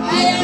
I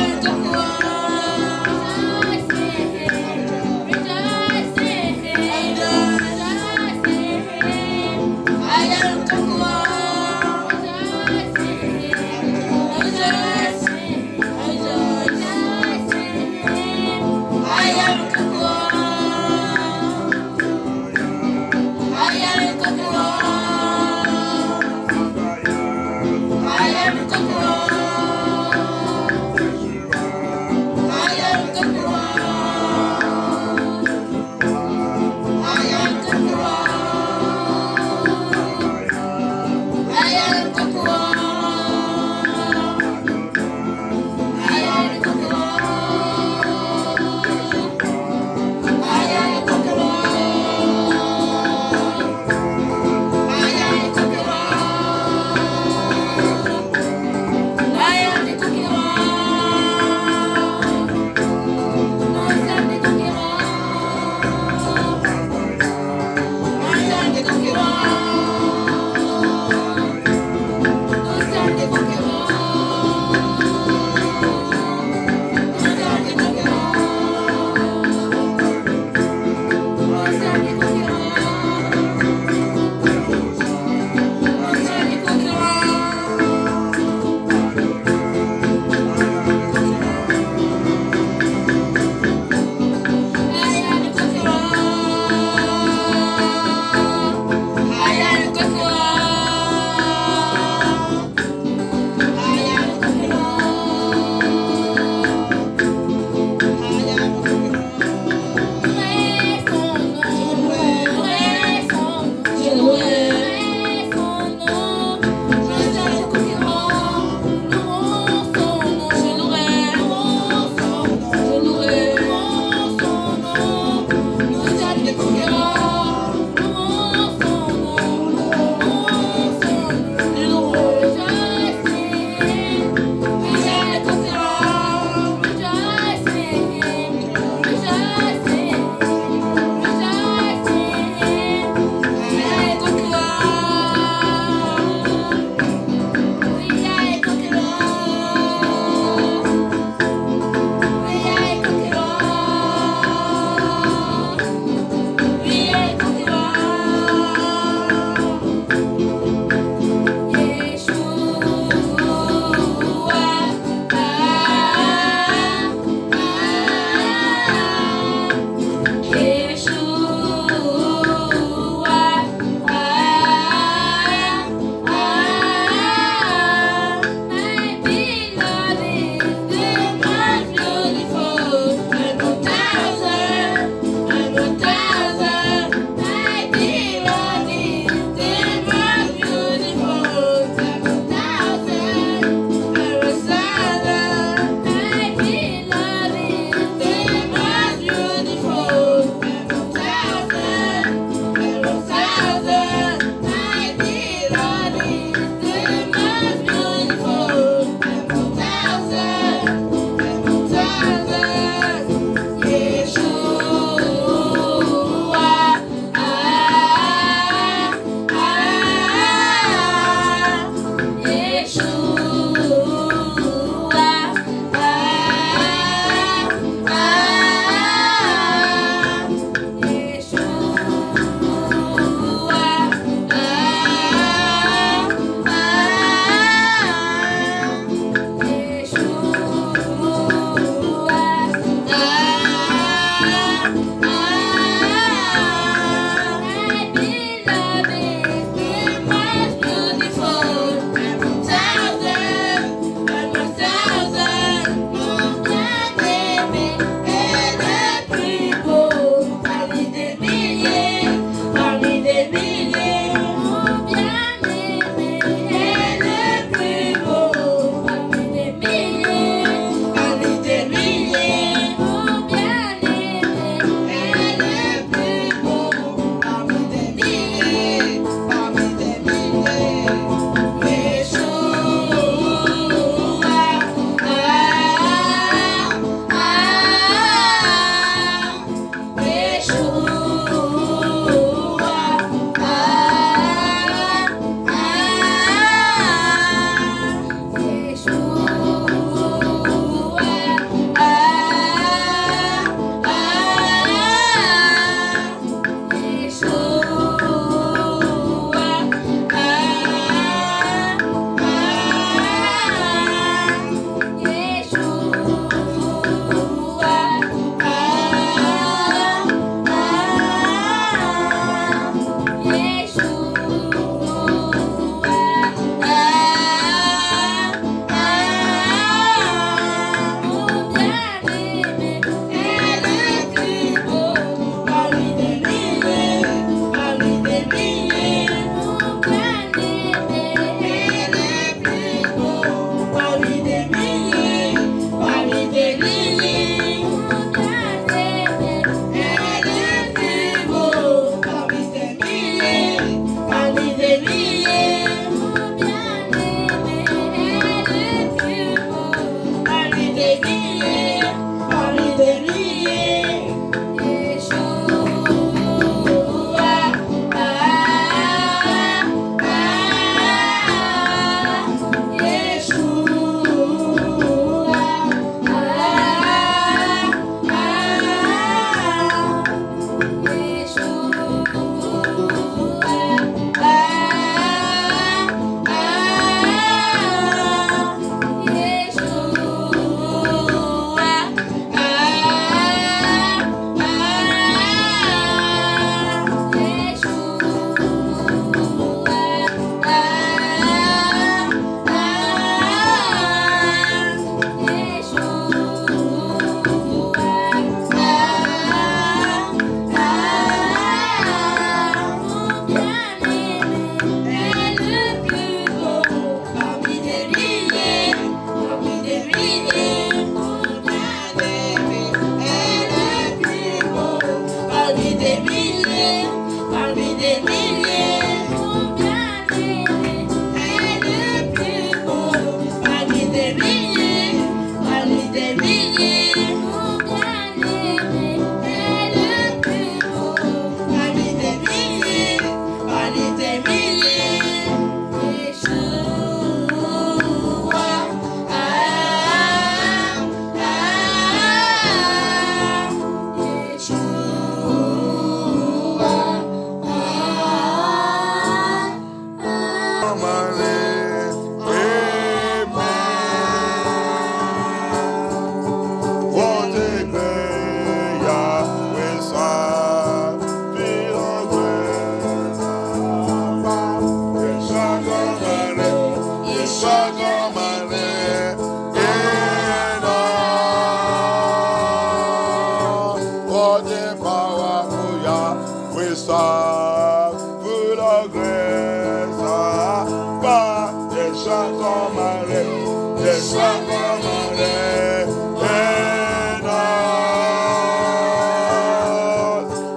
Yeshua comme un rêve, Yeshua comme un rêve,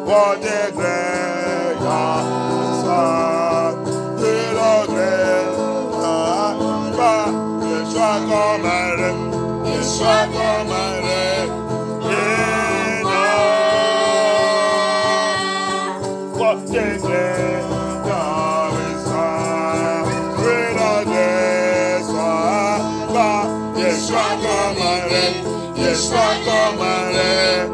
what a great God, will a great God, Yeshua comme un rêve, Yeshua comme un rêve, what a great God is will a great God, Yeshua comme un rêve, Yeshua comme un rêve.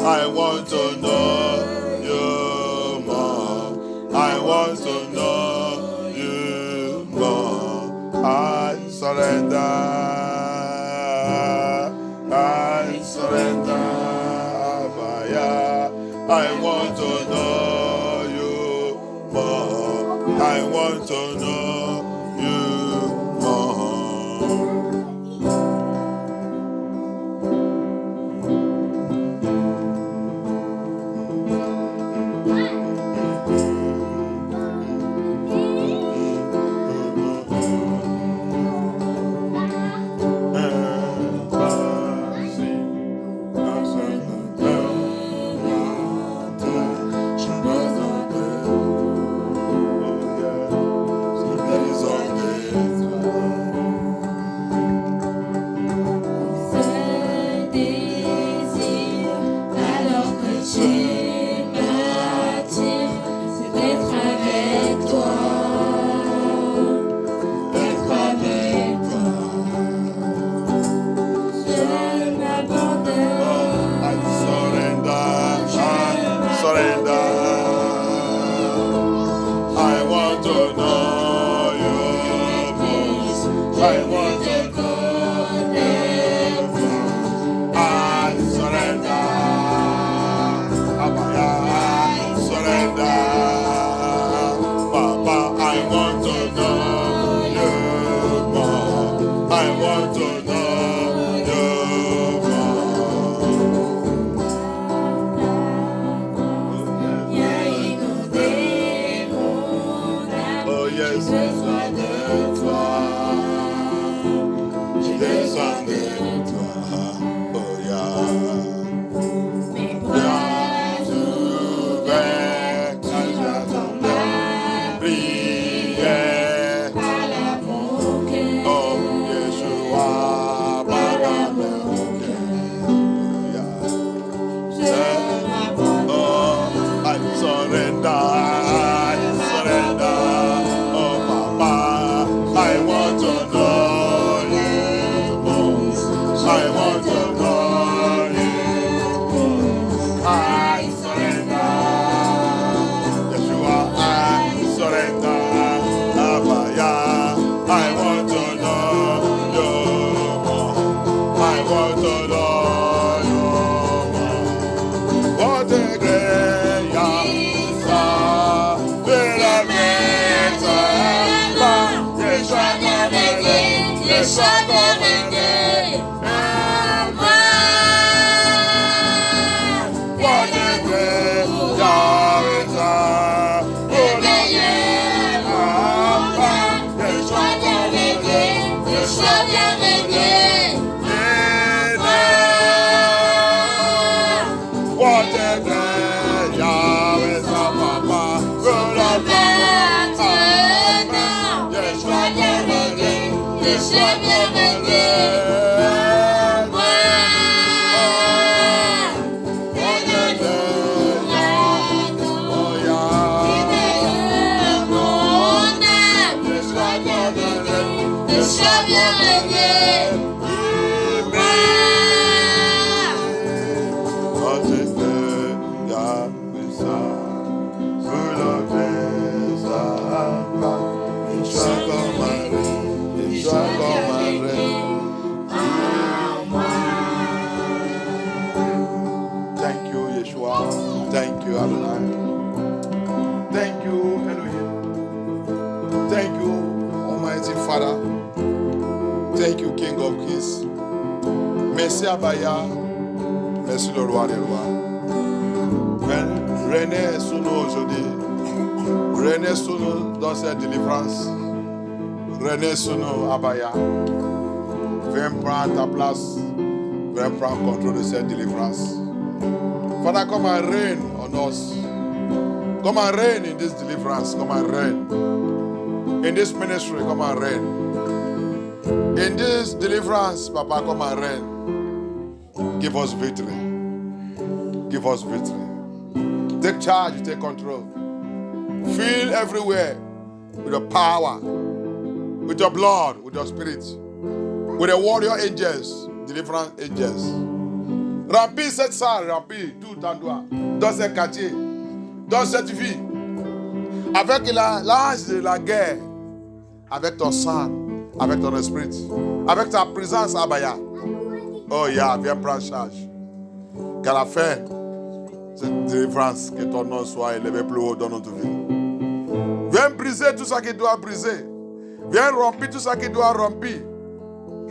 I want to know you more. I want to know you more. I surrender. I surrender. I want to know you more. I want to know you more. Yeshua comme un rêve, Adonai. Thank you, Elohim. Thank you, Almighty Father. Thank you, King of Kings. Merci Abaya. Merci le roi des rois. René sous nous aujourd'hui. René sous nous dans cette délivrance. René sous nous, Abaya. Viens prendre ta place. Viens prendre contrôle de cette délivrance. Father, come and reign on us. Come and reign in this deliverance. Come and reign. In this ministry, come and reign. In this deliverance, Papa, come and reign. Give us victory. Give us victory. Take charge, take control. Fill everywhere with your power, with your blood, with your spirit, with the warrior angels, deliverance angels. Remplis cette salle, remplis tout endroit, dans ce quartier, dans cette vie, avec l'ange de la guerre, avec ton sang, avec ton esprit, avec ta présence, Abaya. Oh, yeah, viens prendre charge. Qu'à la fin, cette délivrance, que ton nom soit élevé plus haut dans notre vie. Viens briser tout ce qui doit briser. Viens rompre tout ce qui doit rompre.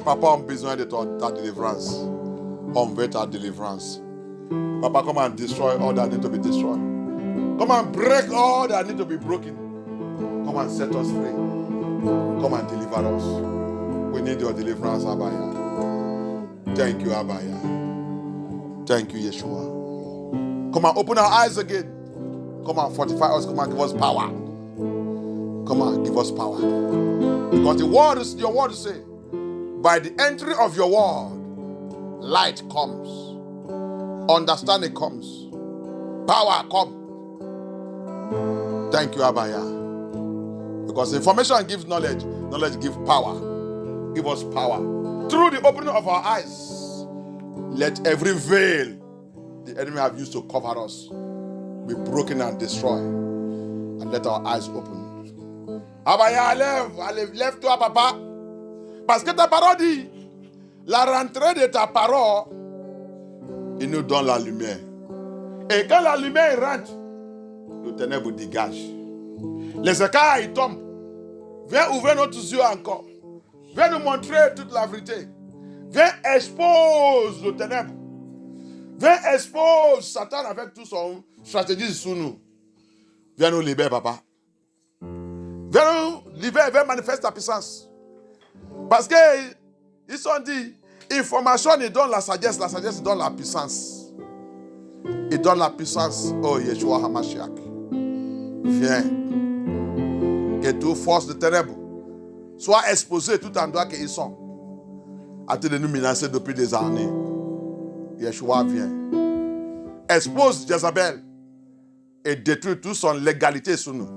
Papa, on a besoin de ta délivrance. On veut ta délivrance. Papa, come and destroy all that need to be destroyed. Come and break all that need to be broken. Come and set us free. Come and deliver us. We need your deliverance, Abaya. Thank you, Abaya. Thank you, Yeshua. Come and open our eyes again. Come and fortify us. Come and give us power. Come and give us power. Because the word is your word to say, by the entry of your word, light comes. Understanding comes. Power comes. Thank you, Abaya. Because information gives knowledge. Knowledge gives power. Give us power. Through the opening of our eyes, let every veil the enemy have used to cover us be broken and destroyed. And let our eyes open. Abaya, lève-toi, papa. Parce que ta parole dit, la rentrée de ta parole, il nous donne la lumière. Et quand la lumière rentre, le ténèbre dégage. Les écailles tombent. Viens ouvrir notre yeux encore. Viens nous montrer toute la vérité. Viens expose le ténèbre. Viens expose Satan avec tout son stratégie sur nous. Viens nous libérer, papa. Viens nous libérer, viens manifester ta puissance. Parce que ils sont dit, information il donne la sagesse il donne la puissance. Il donne la puissance. Oh Yeshua HaMashiach. Viens. Que toute force de ténèbres soit exposée tout endroit qu'ils sont. Arrêtez de nous menacer depuis des années. Yeshua vient. Expose Jézabel et détruit toute son légalité sur nous.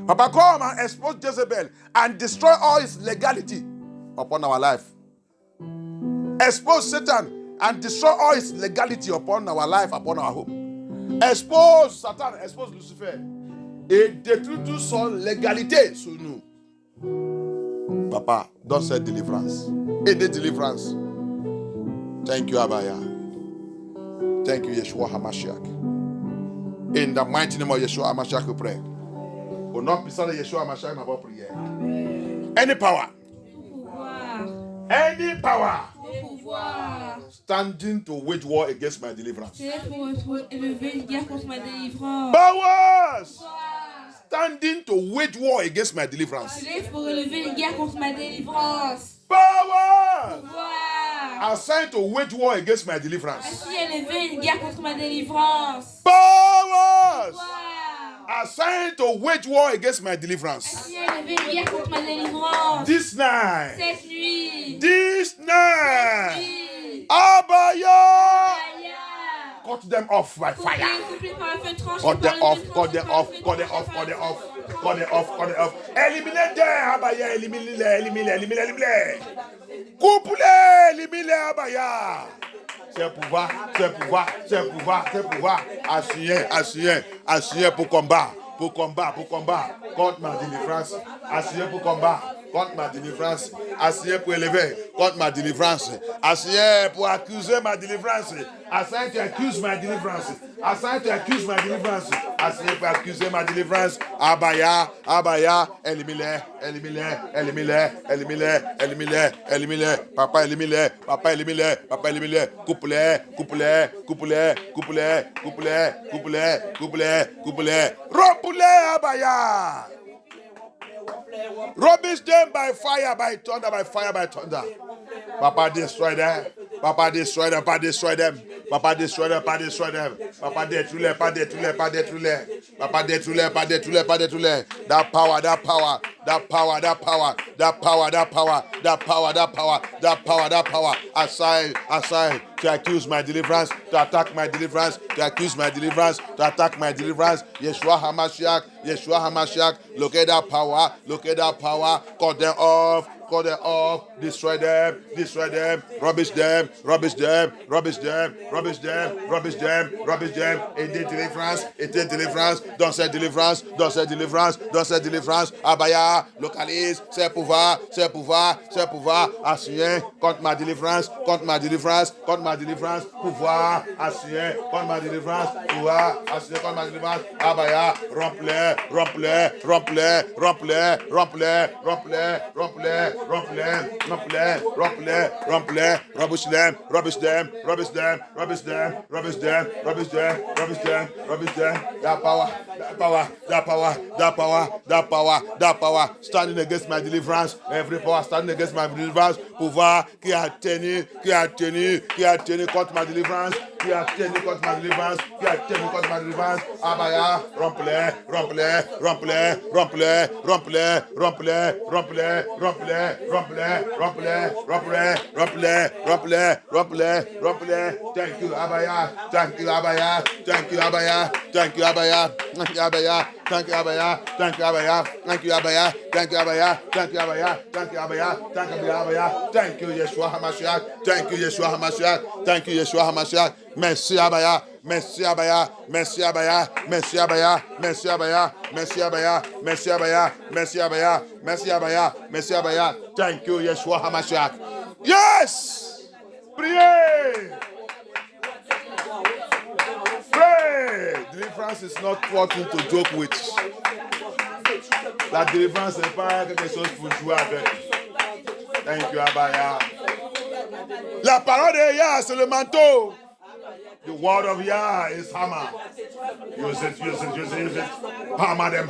Papa, come and expose Jezebel and destroy all its legality upon our life. Expose Satan and destroy all its legality upon our life, upon our home. Expose Satan, expose Lucifer et détruit toute son légalité sur nous. Papa, donne cette délivrance. Et des délivrances. Thank you, Abaya. Thank you, Yeshua HaMashiach. In the mighty name of Yeshua HaMashiach, we pray. Au nom puissant de Yeshua HaMashiach, ma bonne prière. Any power. Any power. Standing to wage war against my deliverance. Powers. Standing to wage war against my deliverance. Power! Assigned to wage war against my deliverance. Powers! Assigned to wage war against my deliverance. This night. This night. Abaya! Cut them off by fire. Cut them off, cut them off, cut them off, cut them off, cut them off, cut them off. Éliminez them, Abaya, éliminez. Coupe-les, éliminez, Abaya. C'est pouvoir, c'est pouvoir, c'est pouvoir, c'est pouvoir. Assuré pour combat, contre ma délivrance. Assuré pour combat, contre ma délivrance. Assigné pour élever contre ma délivrance. Assigné pour accuser ma délivrance. Assigné tu accuses ma délivrance. Assigné tu accuses ma délivrance. Assigné pour accuser ma délivrance. Abaya, Abaya, élimine-les, élimine-les, élimine-les, élimine-les, élimine-les, élimine-les. Papa élimine-les, papa élimine-les, papa élimine-les. Coupe-les, coupe-les, coupe-les, coupe-les, coupe-les, coupe-les, coupe-les, coupe-les. Rompe-les, Abaya. Rubbish them by fire, by thunder, by fire, by thunder. Papa destroy them. Papa destroy them, Papa destroy them. Papa destroy them, Papa destroy them. Papa détruis-les, pas détruis-les, pas détruis-les. Papa détruis-les, pas détruis-les, pas détruis-les. That power, that power, that power, that power, that power, that power, that power, that power, that power, that power. Aside to accuse my deliverance, to attack my deliverance, to accuse my deliverance, to attack my deliverance. Yeshua HaMashiach, Yeshua HaMashiach. Look at that power, look at that power. Cut them off. Call them off, destroy them, rubbish them, rubbish them, rubbish them, rubbish them, rubbish them, rubbish them. Et délivrance, dans cette délivrance, dans cette délivrance, dans cette délivrance. Abaya, localise, c'est pouvoir, c'est pouvoir, c'est pouvoir. Assigné contre ma délivrance, contre ma délivrance, contre ma délivrance. Pouvoir, assigné contre ma délivrance, pouvoir, assigné contre ma délivrance. Abaya, remplis, remplis, remplis, remplis, remplis, remplis, remplis. Rubbish them. That power. Standing against my deliverance. Every power standing against my deliverance. Pouvoir qui a tenu contre ma délivrance. Qui a tenu contre ma délivrance. Abaya, remplis. Thank you, Abaya. Thank you, Abaya. Thank you, Abaya. Thank you, Abaya. Thank you, Abaya. Thank you, Abaya. Thank you, Abaya. Thank you, Abaya. Thank you, Abaya. Thank you, Abaya. Thank you, Abaya. Thank you, Abaya. Thank you, Yeshua HaMashiach. Thank you, Yeshua HaMashiach. Thank you, Yeshua HaMashiach. Merci, Abaya. Merci, Abaya. Merci, Abaya. Merci, Abaya. Merci, Abaya. Merci, Abaya. Merci, Abaya. Merci, Abaya. Merci, Abaya. Merci, Abaya. Thank you, Yeshua HaMashiach. Yes! Priez! Pray! Deliverance is not something to joke with. La délivrance n'est pas quelque chose pour jouer avec. Thank you, Abaya. La parole de Yah, c'est le manteau. The word of Yah is hammer. Use it. Hammer them.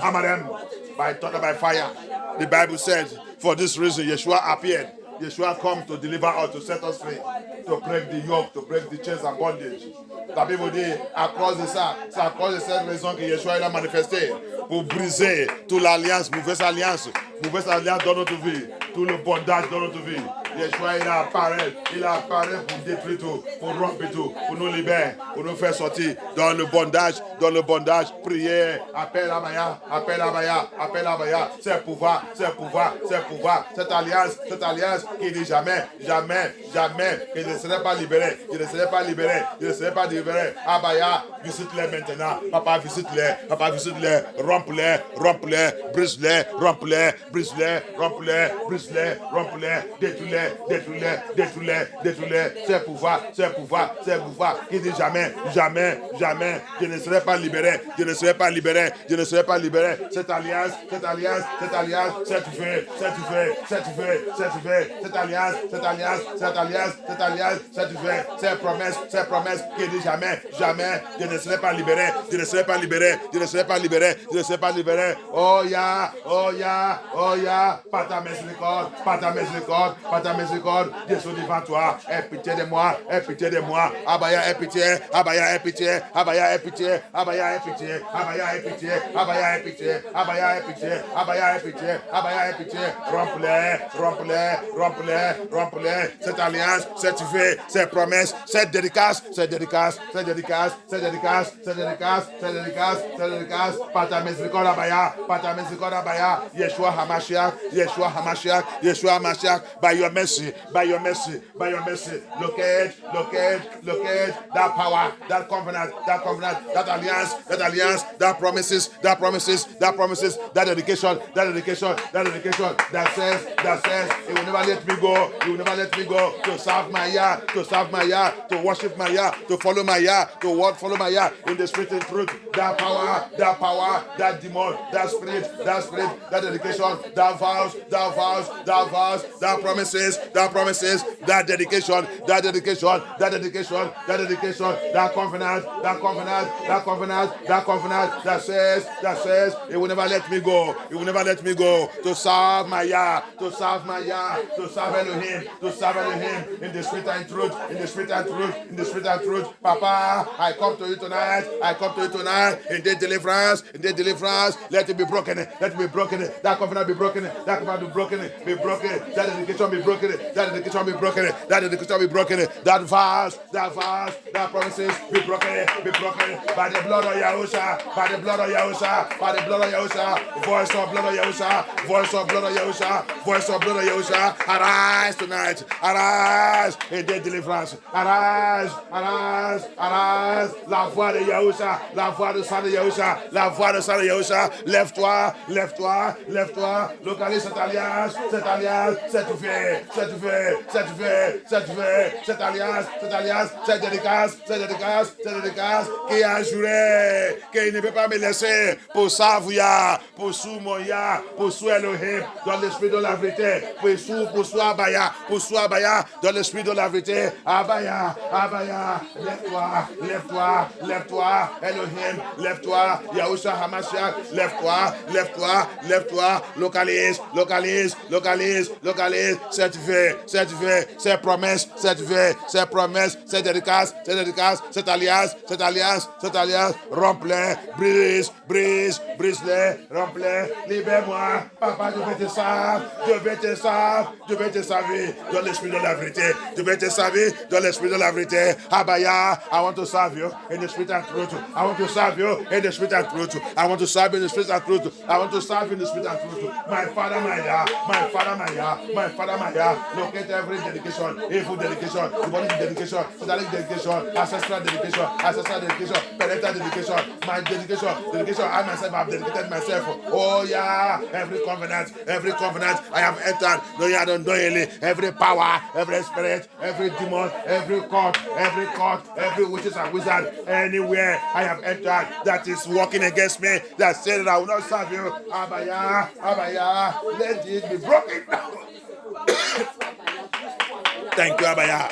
By thunder, by fire. The Bible says, for this reason, Yeshua appeared. Yeshua comes to deliver us, to set us free, to break the yoke, to break the chains and bondage. La Bible dit, à cause de ça, c'est à cause de cette raison que Yeshua a manifesté pour briser toute l'alliance, mauvaise alliance dans notre vie, tout le bondage dans notre vie. Yeshua, il apparaît pour détruire tout, pour rompre tout, pour nous libérer, pour nous faire sortir dans le bondage. Priez, appelle Abaya, c'est pouvoir, cette alliance qui dit jamais, que je ne serai pas libéré, Abaya, visite-les maintenant, Papa, visite-les, rompe-les, brise-les, détruis-les, c'est pouvoir, qui dit jamais, je ne serai pas libéré, cette alliance, c'est fait, cette alliance, cette promesse, qui dit jamais, je ne serai pas libéré, oh ya, par ta miséricorde, Dieu soit devant toi, aie pitié de moi, Abaya, aie pitié, remplis, cette alliance, cette fait, cette promesse, cette dédicace, par ta miséricorde, Abaya, Yeshua HaMashiach, by your mercy, by your mercy, by your mercy. Locate that power, that covenant, that alliance, that promises, that dedication, that says, it will never let me go, to serve my Yah, to worship my Yah, to follow my Yah, follow my Yah in the spirit and truth. That power, that demon, that spirit, that dedication, that vows, that promises, that dedication, that covenant, that says, it will never let me go, to serve my Yah, to serve Elohim, in the spirit and truth, Papa, I come to you tonight, in the deliverance, let it be broken, that covenant be broken, that dedication be broken, that vows, that promises be broken, by the blood of Yahusha, voice of blood of Yahusha, arise tonight, in the deliverance, arise, la voix de Yahusha, la voix du sang de Yahusha, lève-toi, localise cette alliance, cette alliance, cette dédicace, qui a juré qu'il ne peut pas me laisser pour Savouya, pour sous mon Yah, pour sous Elohim, dans l'esprit de la vérité, pour sous Abaya, dans l'esprit de la vérité, Abaya, lève-toi, Elohim, lève-toi, Yahusha Hamashiach, lève-toi, localise, cette vie, cette promesse, cette dédicace, cette alliance, remplis, brise-les, remplis, libère-moi, Papa, je vais te servir, dans l'esprit de la vérité, Abaya, I want to serve you in the spirit and truth, I want to serve you in the spirit and truth, my Father, my Yah, locate every dedication, evil dedication, demonic dedication, satanic dedication, ancestral dedication, parental dedication, my dedication, I myself have dedicated myself. Oh yeah, every covenant I have entered, knowingly, every power, every spirit, every demon, every court, every witches and wizard, anywhere I have entered that is working against me, that said that I will not serve you, Abaya, let it be broken down. Thank you, Abaya.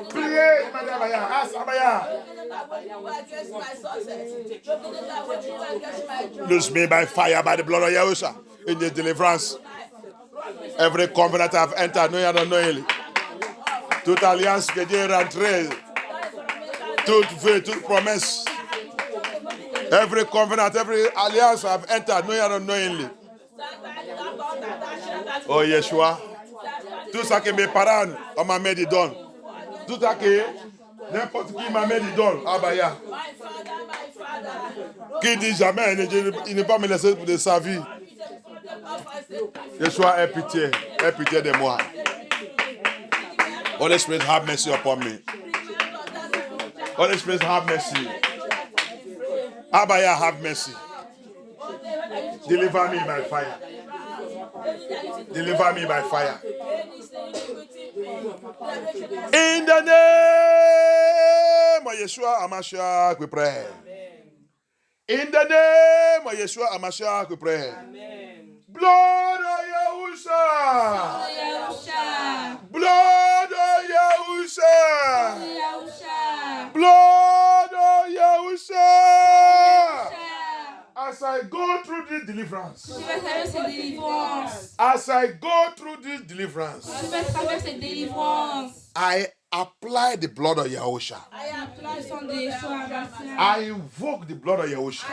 Pray, Madam Abaya. Ask Abaya. Loose me by fire, by the blood of Yahusha, in the deliverance. Every covenant I've entered, knowingly. Toute alliance que Dieu est rentrée, toute vœu, toute promesse. Every covenant, every alliance I've entered, knowingly. Oh Yeshua, tout ça que mes parents m'a dit donne, tout ça que n'importe qui m'a dit donne, Abaya, qui dit jamais il ne pas me laisser pour de sa vie. Yeshua, aie pitié de moi. Holy Spirit, have mercy upon me. Holy Spirit, have mercy. Abaya, have mercy. Deliver me by fire. In the name of Yeshua HaMashiach, we pray. In the name of Yeshua HaMashiach, we pray. Blood of Yahusha. Blood of Yahusha. Blood of Yahusha. As I go through this deliverance, I apply the blood of Yahusha. I invoke the blood of Yahusha.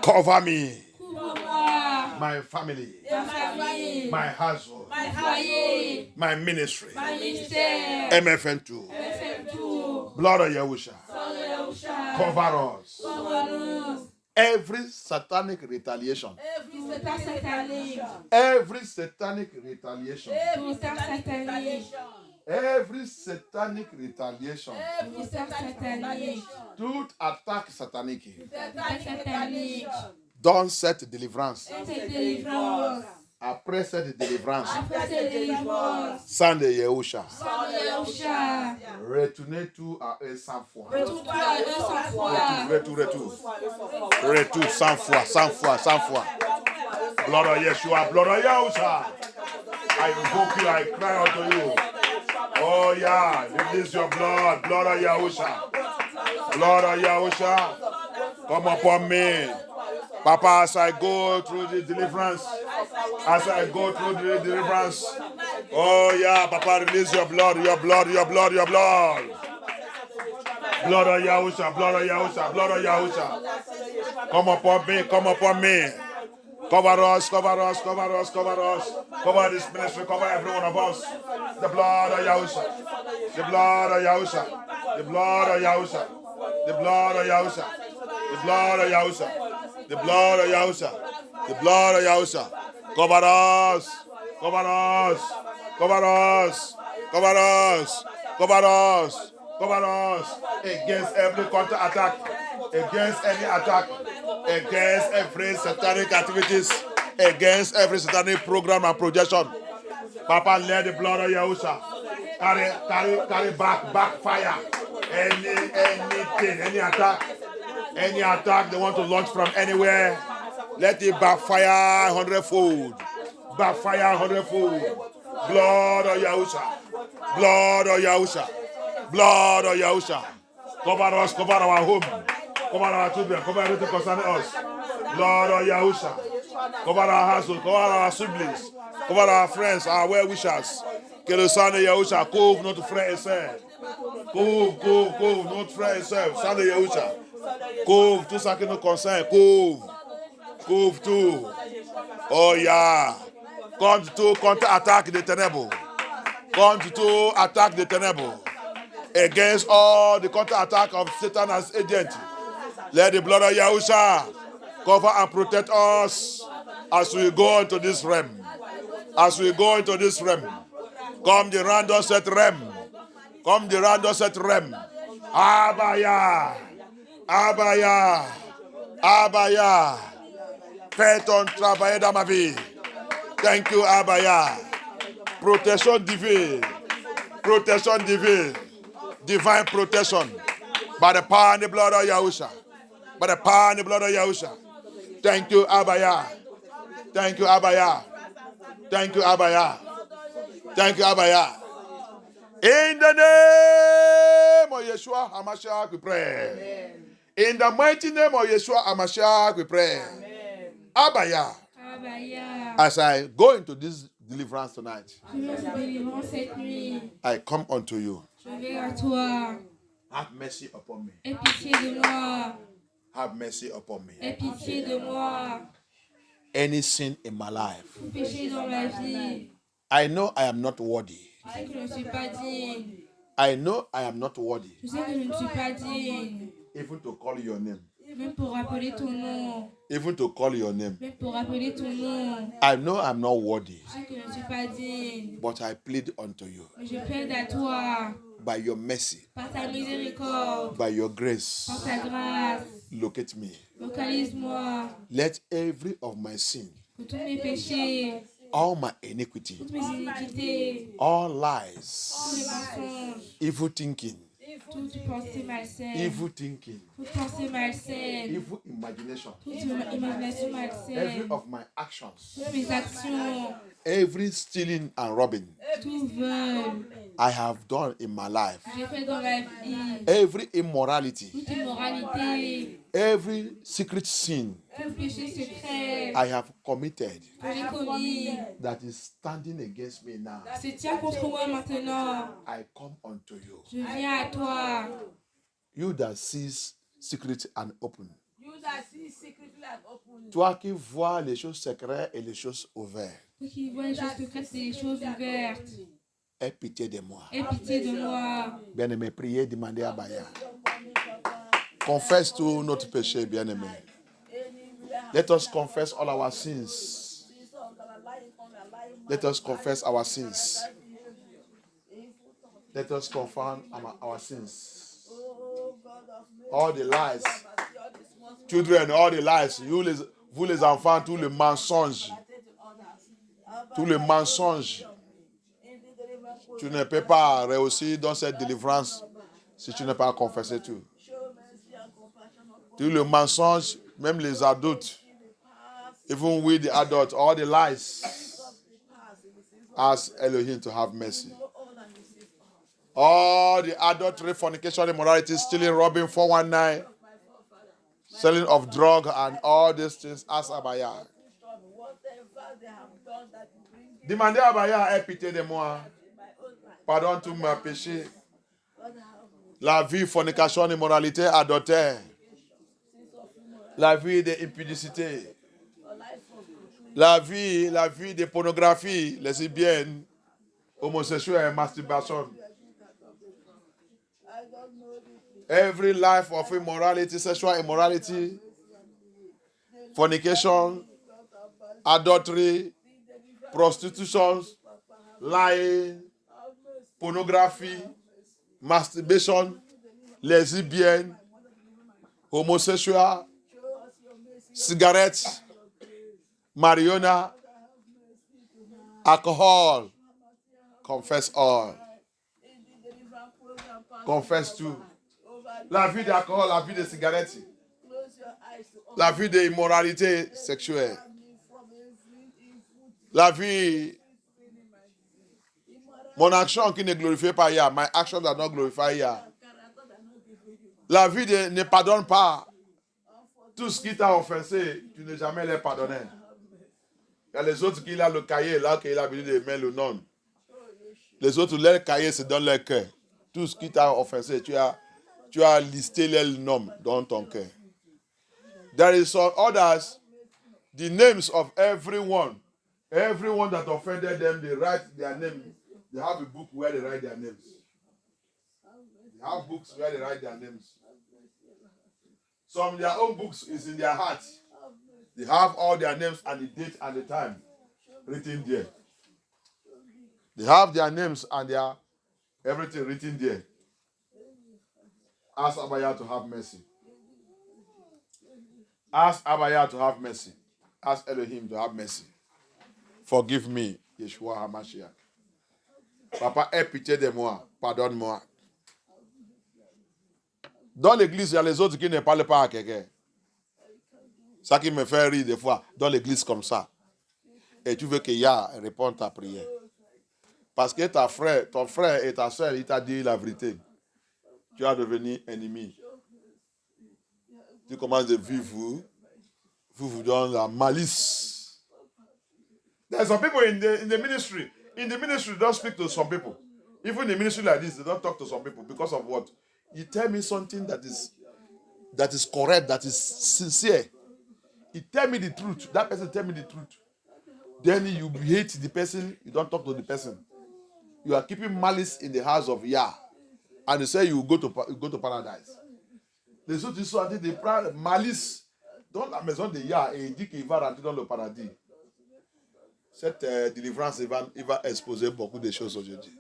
Cover me, my family, my household, my ministry, MFN2, blood of Yahusha. Cover us. Every satanic retaliation. Every satanic retaliation. Every satanic retaliation. Toute attaque satanique. Dans cette délivrance. Après cette délivrance. Sang de Yahusha. Retournez tout à eux 100 fois. Retour 100 fois, 100 fois, 100 fois. Blood of Yeshua, blood of Yahusha. I invoke you, I cry unto you. Oh yeah, release your blood, blood of Yahusha. Blood of Yahusha, come upon me. Papa, as I go through the deliverance, oh yeah, Papa, release your blood, your blood, your blood, your blood. Blood of Yahusha, blood of Yahusha, blood of Yahusha. Come upon me, come upon me. Cover us, cover us, cover us, cover us. Cover this ministry, cover every one of us. The blood of Yahusha. The blood of Yahusha. The blood of Yahusha. The blood of Yahusha. The blood of Yahusha. The blood of Yahusha. The blood of Yahusha. Cover us. Cover us. Cover us. Cover us. Cover us. Cover us. Against every counter attack. Against any attack. Against every satanic activities. Against every satanic program and projection. Papa, let the blood of Yahusha carry backfire. Anything, any attack they want to launch from anywhere, let it backfire 100-fold. Backfire 100-fold. Blood of Yahusha. Blood of Yahusha. Blood of Yahusha. Cover us, cover our home. Cover our children, cover everything concerning us. Blood of Yahusha. Cover our household, cover our siblings, cover our friends, our well-wishers. Que le sang de Yahusha couvre notre frère et sœur. Couvre notre frère et sœur. Sang de Yahusha. Couvre tout ça qui nous concerne. Couvre tout. Oh yeah. Contre tout contre-attaque des ténèbres. Contre tout attaque des ténèbres. Against all the counter-attack of Satan as agent. Let the blood of Yahusha cover and protect us as we go into this realm. As we go into this realm. Come the random set realm. Come the random set realm. Abaya. Abaya. Abaya. Fais ton travail dans ma vie. Thank you, Abaya. Protection divine. Protection divine. Divine protection. By the power and the blood of Yahusha. By the power and the blood of Yahusha. Thank you, Abaya. Thank you, Abaya. Thank you, Abaya. Thank you, Abaya. In the name of Yeshua HaMashiach we pray. Amen. In the mighty name of Yeshua HaMashiach we pray. Amen. Abaya. Abaya. As I go into this deliverance tonight, I come unto you. Have mercy upon me. Aie pitié de moi. Have mercy upon me. Aie pitié de moi. Any sin in my life. Péché dans ma vie. I know I am not worthy. Je sais que je ne suis pas digne. I know I am not worthy. Je sais que je ne suis pas digne. Even to call your name. Même pour rappeler ton nom. Even to call your name. Même pour rappeler ton nom. I know I'm not worthy. Je sais que je ne suis pas digne. But I plead unto you. Mais je plaide à toi. By your mercy. Par ta miséricorde. By your grace. Par ta grâce. Locate me. Localise-moi. Let every of my sin. Que tous mes péchés. All my iniquity. Toutes mes iniquités. All lies. Tous les mensonges. Evil thinking. Toute pensée malsaine. Evil thinking. Toute pensée malsaine. Evil imagination. Toute imagination malsaine. Every of my actions. Toutes mes actions. Every stealing and robbing. Tout vol. I have done in my life. J'ai fait dans ma vie. Every immorality. Toute immoralité. Every secret sin. Tout péché secret. I have committed. Que j'ai commis. That is standing against me now. Se tient contre moi maintenant. I come unto you. Je viens à toi. You that sees secret and open. You that sees secretly and open. Toi qui vois les choses secrètes et les choses ouvertes. Toi qui vois les choses secrètes et les choses ouvertes. Aie pitié de moi. Aie pitié de moi. Bien-aimé, priez, demandez à Abaya. Confesse tout notre péché, bien-aimé. Let us confess all our sins. Let us confess our sins. Let us confess our sins. All the lies. Children, all the lies. Vous les enfants, tous les mensonges. Tous les mensonges. Tu ne peux pas réussir dans cette délivrance si tu n'as pas confessé tout. Tous les mensonges, même les adultes. Even with the adults, all the lies. Ask Elohim to have mercy. All the adultery, fornication, immorality, stealing, robbing, 419, selling of drug, and all these things. Ask Abaya. Demandez à Abaya, aie pitié de moi. Pardonne tous mes péchés. La vie, fornication, immoralité, adultère. La vie de impudicité. La vie de pornographie, lesbienne, homosexuelle, masturbation. Every life of immorality, sexual immorality, fornication, adultery, prostitution, lying, pornography, masturbation, lesbian, homosexual, cigarettes, marijuana, alcohol. Confess all. Confess too. La vie d'alcool, la vie de cigarettes, la vie d'immoralité sexuelle, la vie, mon action qui ne glorifie pas Yah, my action does not glorify Yah. La vie ne pardonne pas. Tout ce qui t'a offensé, tu ne jamais les pardonné. Il y a les autres qui ont le cahier là, qu'il a besoin de mettre le nom. Les autres, leur cahier, c'est dans leur cœur. Tout ce qui t'a offensé, tu as listé les noms dans ton cœur. There is some others, the names of everyone that offended them, they write their name. They have a book where they write their names. They have books where they write their names. Some of their own books is in their heart. They have all their names and the date and the time written there. They have their names and their everything written there. Ask Abaya to have mercy. Ask Abaya to have mercy. Ask Elohim to have mercy. Forgive me, Yeshua HaMashiach. Papa, aie pitié de moi. Pardonne-moi. Dans l'église, il y a les autres qui ne parlent pas à quelqu'un. Ça qui me fait rire des fois, dans l'église comme ça. Et tu veux que Yah réponde à ta prière. Parce que ton frère et ta soeur, il t'a dit la vérité. Tu vas devenir ennemi. Tu commences à vivre, vous donne la malice. There are some people in the ministry. In the ministry, don't speak to some people. Even in the ministry like this, they don't talk to some people because of what? You tell me something that is correct, that is sincere. You tell me the truth. That person tell me the truth. Then you hate the person, you don't talk to the person. You are keeping malice in the house of Yah. And you say you go to paradise. Les autres, ils sont en train de prendre malice dans la maison de Yah et il dit qu'il va rentrer dans le paradis. Cette délivrance, il va exposer beaucoup de choses aujourd'hui.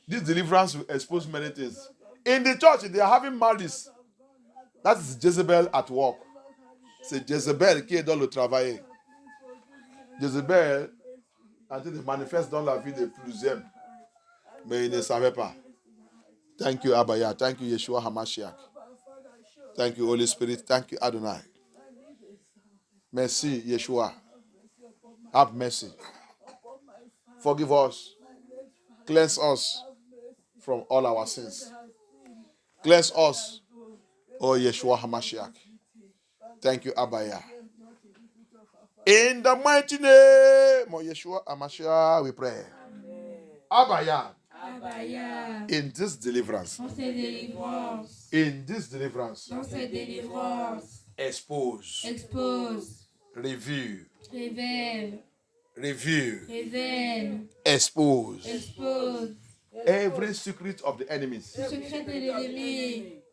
This deliverance will expose many things. In the church, they are having malice. That is Jezebel at work. C'est Jezebel qui est dans le travail. Jezebel, en train de manifeste dans la vie de plusieurs. Mais ils ne savaient pas. Thank you, Abaya. Thank you, Yeshua HaMashiach. Thank you, Holy Spirit. Thank you, Adonai. Merci, Yeshua. Have mercy. Forgive us. Cleanse us from all our sins. Cleanse us, oh Yeshua HaMashiach. Thank you, Abaya. In the mighty name of Yeshua HaMashiach, we pray. Abaya. In this deliverance. In this deliverance. Expose. Review. Expose. Every secret of the enemies.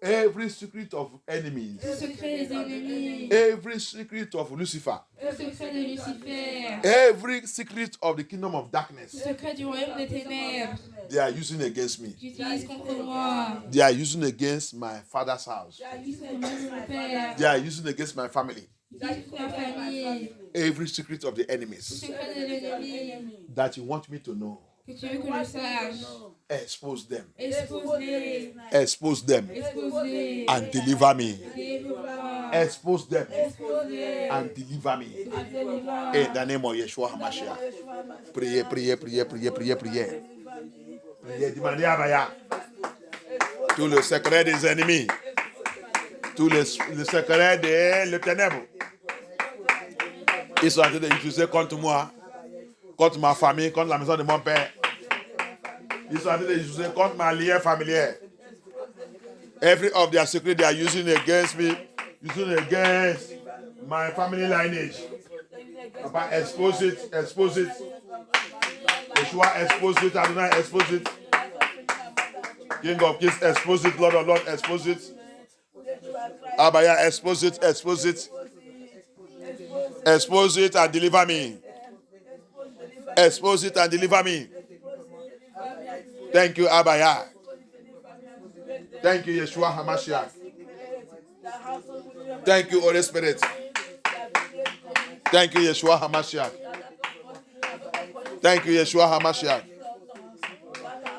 Every secret of enemies. Le secret des ennemis. Every secret of Lucifer. Le secret de Lucifer. Every secret of the kingdom of darkness. Le secret du royaume des ténèbres. They are using against me. J'utilise contre moi. They are using against my father's house. J'utilise contre mon père. They are using against my family. J'utilise contre ma famille. Every secret of the Le enemies secret de l'ennemi. that you want me to know. Que tu veux que je sache. Expose them. Expose-les. Expose them Expose-les. and deliver me. Délivre-moi. Expose them Expose-les. and deliver me. Délivre-moi. In the name of Yeshua HaMashiach. Priez, priez, priez, priez, priez, priez. Priez, demandez à Baya. Tout le secret des ennemis. Tout le secret des ténèbres. Ils sont en train d'utiliser contre moi, contre ma famille, contre la maison de mon père. Ils sont en train d'utiliser contre ma lien familière. Every of their secret they are using against me, using against my family lineage. Papa, expose it, expose it. Yeshua, expose it. Adonai, expose it. King of Kings, expose it. Lord of Lords, expose it. Abaya, expose it, expose it. Expose it and deliver me. Expose it and deliver me. Thank you, Abaya. Thank you, Yeshua HaMashiach. Thank you, Holy Spirit. Thank you, Yeshua HaMashiach. Thank you, Yeshua HaMashiach.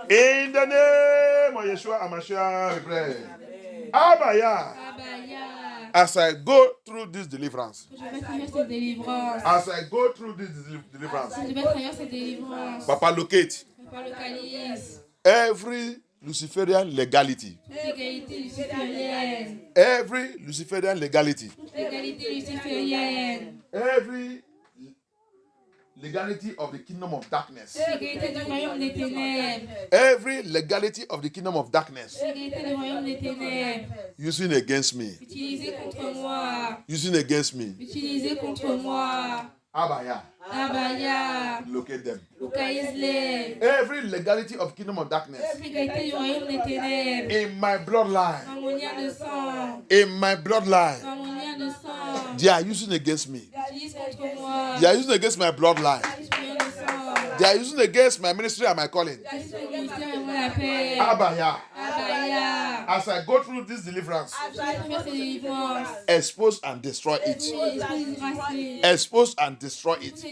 In the name of Yeshua HaMashiach, we pray. Abaya. As I go through this deliverance, as I go through this deliverance, Papa, locate every Luciferian legality. Every Luciferian legality. Every legality of the kingdom of darkness. Every legality of the kingdom of darkness. Using against me. Using against me. Abaya. Locate them. Every legality of kingdom of darkness. In my bloodline. In my bloodline. They are using against me. They are using against my bloodline. They are using against my ministry and my calling. Abaya. As I go through this deliverance, expose and destroy it. Expose and destroy it.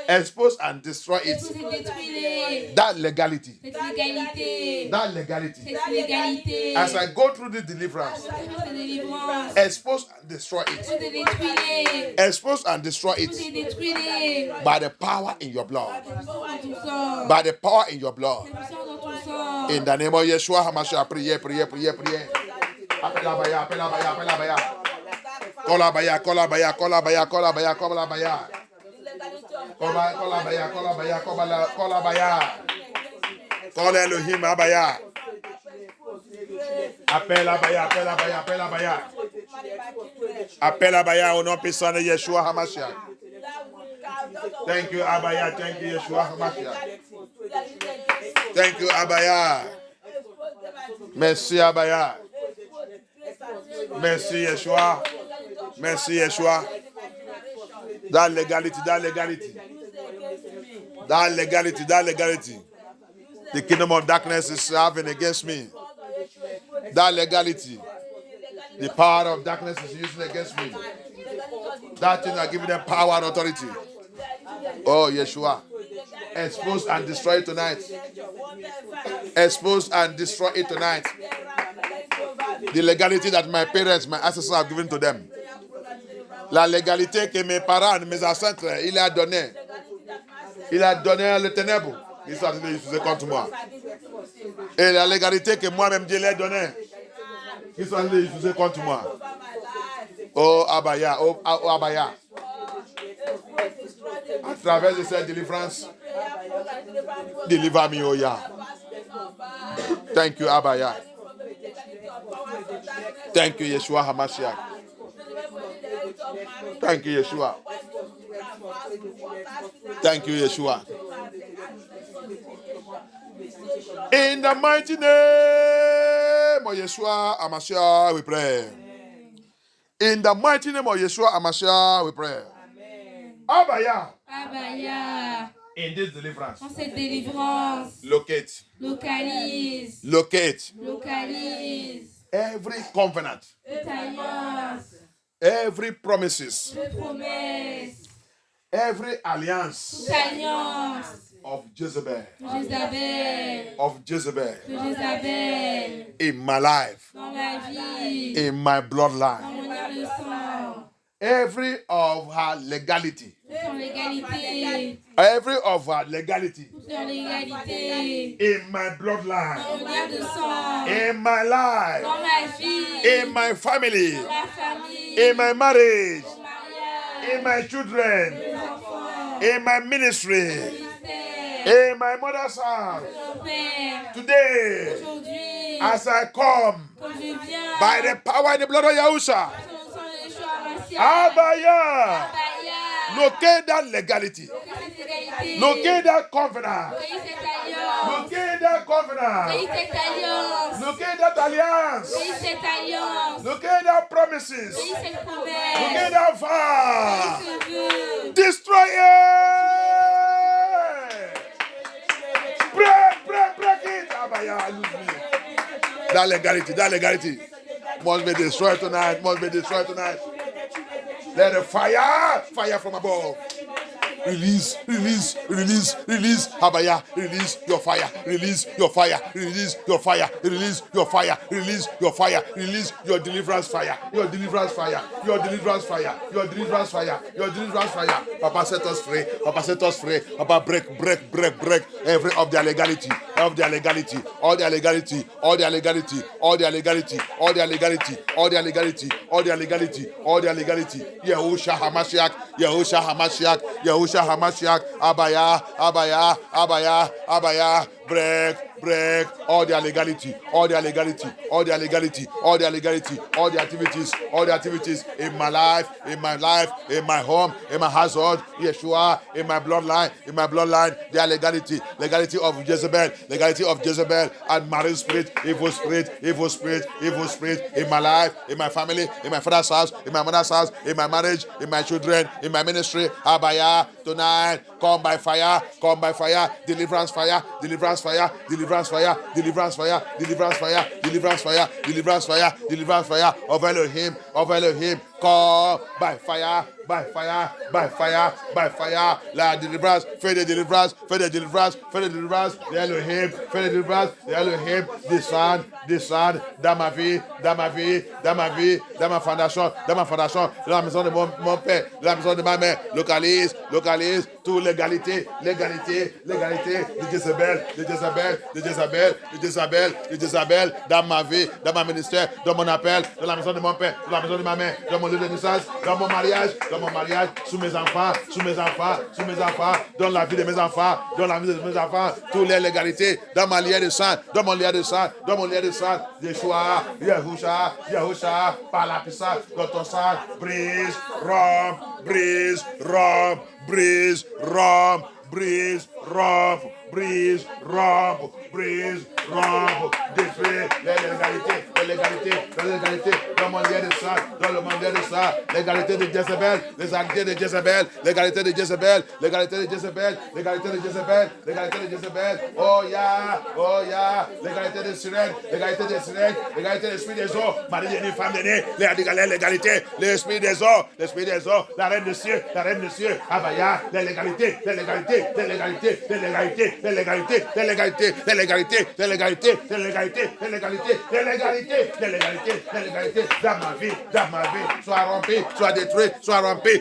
Expose and destroy it. That legality. That legality. As I go through this deliverance, expose and destroy it. Expose and destroy it. By the power in your blood. By the power in your blood. In the name of Yeshua HaMashiach, priez, priez, priez, priez. Appelle Abaya, appelle Abaya, appelle Abaya. Call Abaya, call Abaya, call Abaya, call Abaya, call Abaya. Call Abaya, call Abaya, call Abaya. Call Elohim Abaya. Appelle Abaya, appelle Abaya, appelle Abaya. Appelle Abaya au nom puissant de Yeshua HaMashiach. Thank you, Abaya. Thank you, Yeshua HaMashiach. Thank you, Abaya. Merci, Abaya. Merci, Yeshua. Merci, Yeshua. That legality, that legality. That legality, that legality. The kingdom of darkness is having against me. That legality. The power of darkness is using against me. That thing that giving them power and authority. Oh, Yeshua. Expose and destroy it tonight. Expose and destroy it tonight. The legality that my parents, my ancestors have given to them. La légalité que mes parents, mes ancêtres, il a donné. Il a donné le ténèbre. Ils sont en train de l'utiliser contre moi. Et la légalité que moi-même Dieu leur donné. Ils sont en train de l'utiliser contre moi. Oh Abaya, oh Abaya. À travers de cette délivrance, deliver me, oh Yah. Thank you, Abaya. Thank you, Yeshua HaMashiach. Thank you, Yeshua. Thank you, Yeshua. In the mighty name name of Yeshua HaMashiach, we pray. In the mighty name of Yeshua HaMashiach, we pray. Abaya. Abaya. In this deliverance. Dans cette délivrance. Locate. Localise. Locate. Localise. Every covenant. Toute alliance. Every promises. Toute promesse. Every alliance. Toute alliance. Of Jezebel. Jezabel. Of Jezebel. De Jezabel. In my life. Dans ma vie. In my Dans bloodline. mon air de sang. Every of her legality. Toute leur légalité. Every of her legality. Toute leur légalité. In my bloodline. Dans mon air de sang. In my life. Dans ma vie. In my family. Dans ma famille. In my marriage. Mon mariage. In my children. Mes enfants. In my ministry. Ministère. In my mother's house. Mon père. Today, Aujourd'hui. as I come, Quand je viens. by the power and the blood of Yahusha, Son sang de Yeshua HaMashiach. Abaya, Abaya. locate that legality. Cette égalité. Locate that covenant. Cueillis cette alliance. Locate that covenant. Cueillis cette alliance. Locate that alliance. Cueillis cette alliance. Locate that promises. Cueillis cette Locate promesse. that vow. Cueillis ce vœu. Destroy it. Break it. Abaya, lose me. That legality must be destroyed tonight. Let the fire from above. Release. Abaya, release your fire. Release your deliverance fire. Papa set us free. Papa break every of their legality. All their legality. Yahusha HaMashiach, Abaya, break all their legality, all the activities in my life, in my home, in my household, Yeshua, in my bloodline, their legality of Jezebel, and marine spirit, evil spirit, in my life, in my family, in my father's house, in my mother's house, in my marriage, in my children, in my ministry. Abaya, tonight, come by fire, deliverance fire, of Elohim, come by fire, la deliverance, fais the deliverance, the Elohim, descend dans ma vie, dans ma fondation, dans la maison de mon père, dans la maison de ma mère, localise, toute légalité de Jezabel, dans ma vie, dans ma ministère, dans mon appel, dans la maison de mon père, dans la maison de ma mère, dans mon lieu de naissance, dans mon mariage, sous mes enfants, dans la vie de mes enfants, toutes les légalités, dans ma lière de sang, Yeshua, Yahusha, par la puissance de ton sang, brise, détruire les légalités, dans mon lieu de sang, dans le monde de sang, légalité de Jezebel, oh yeah, légalité de sirène, légalité de l'esprit des eaux, Marie de femme d'aînée, légalité, l'esprit des eaux, la reine de cieux, Abaya, les légalités, dans ma vie, soit rempli,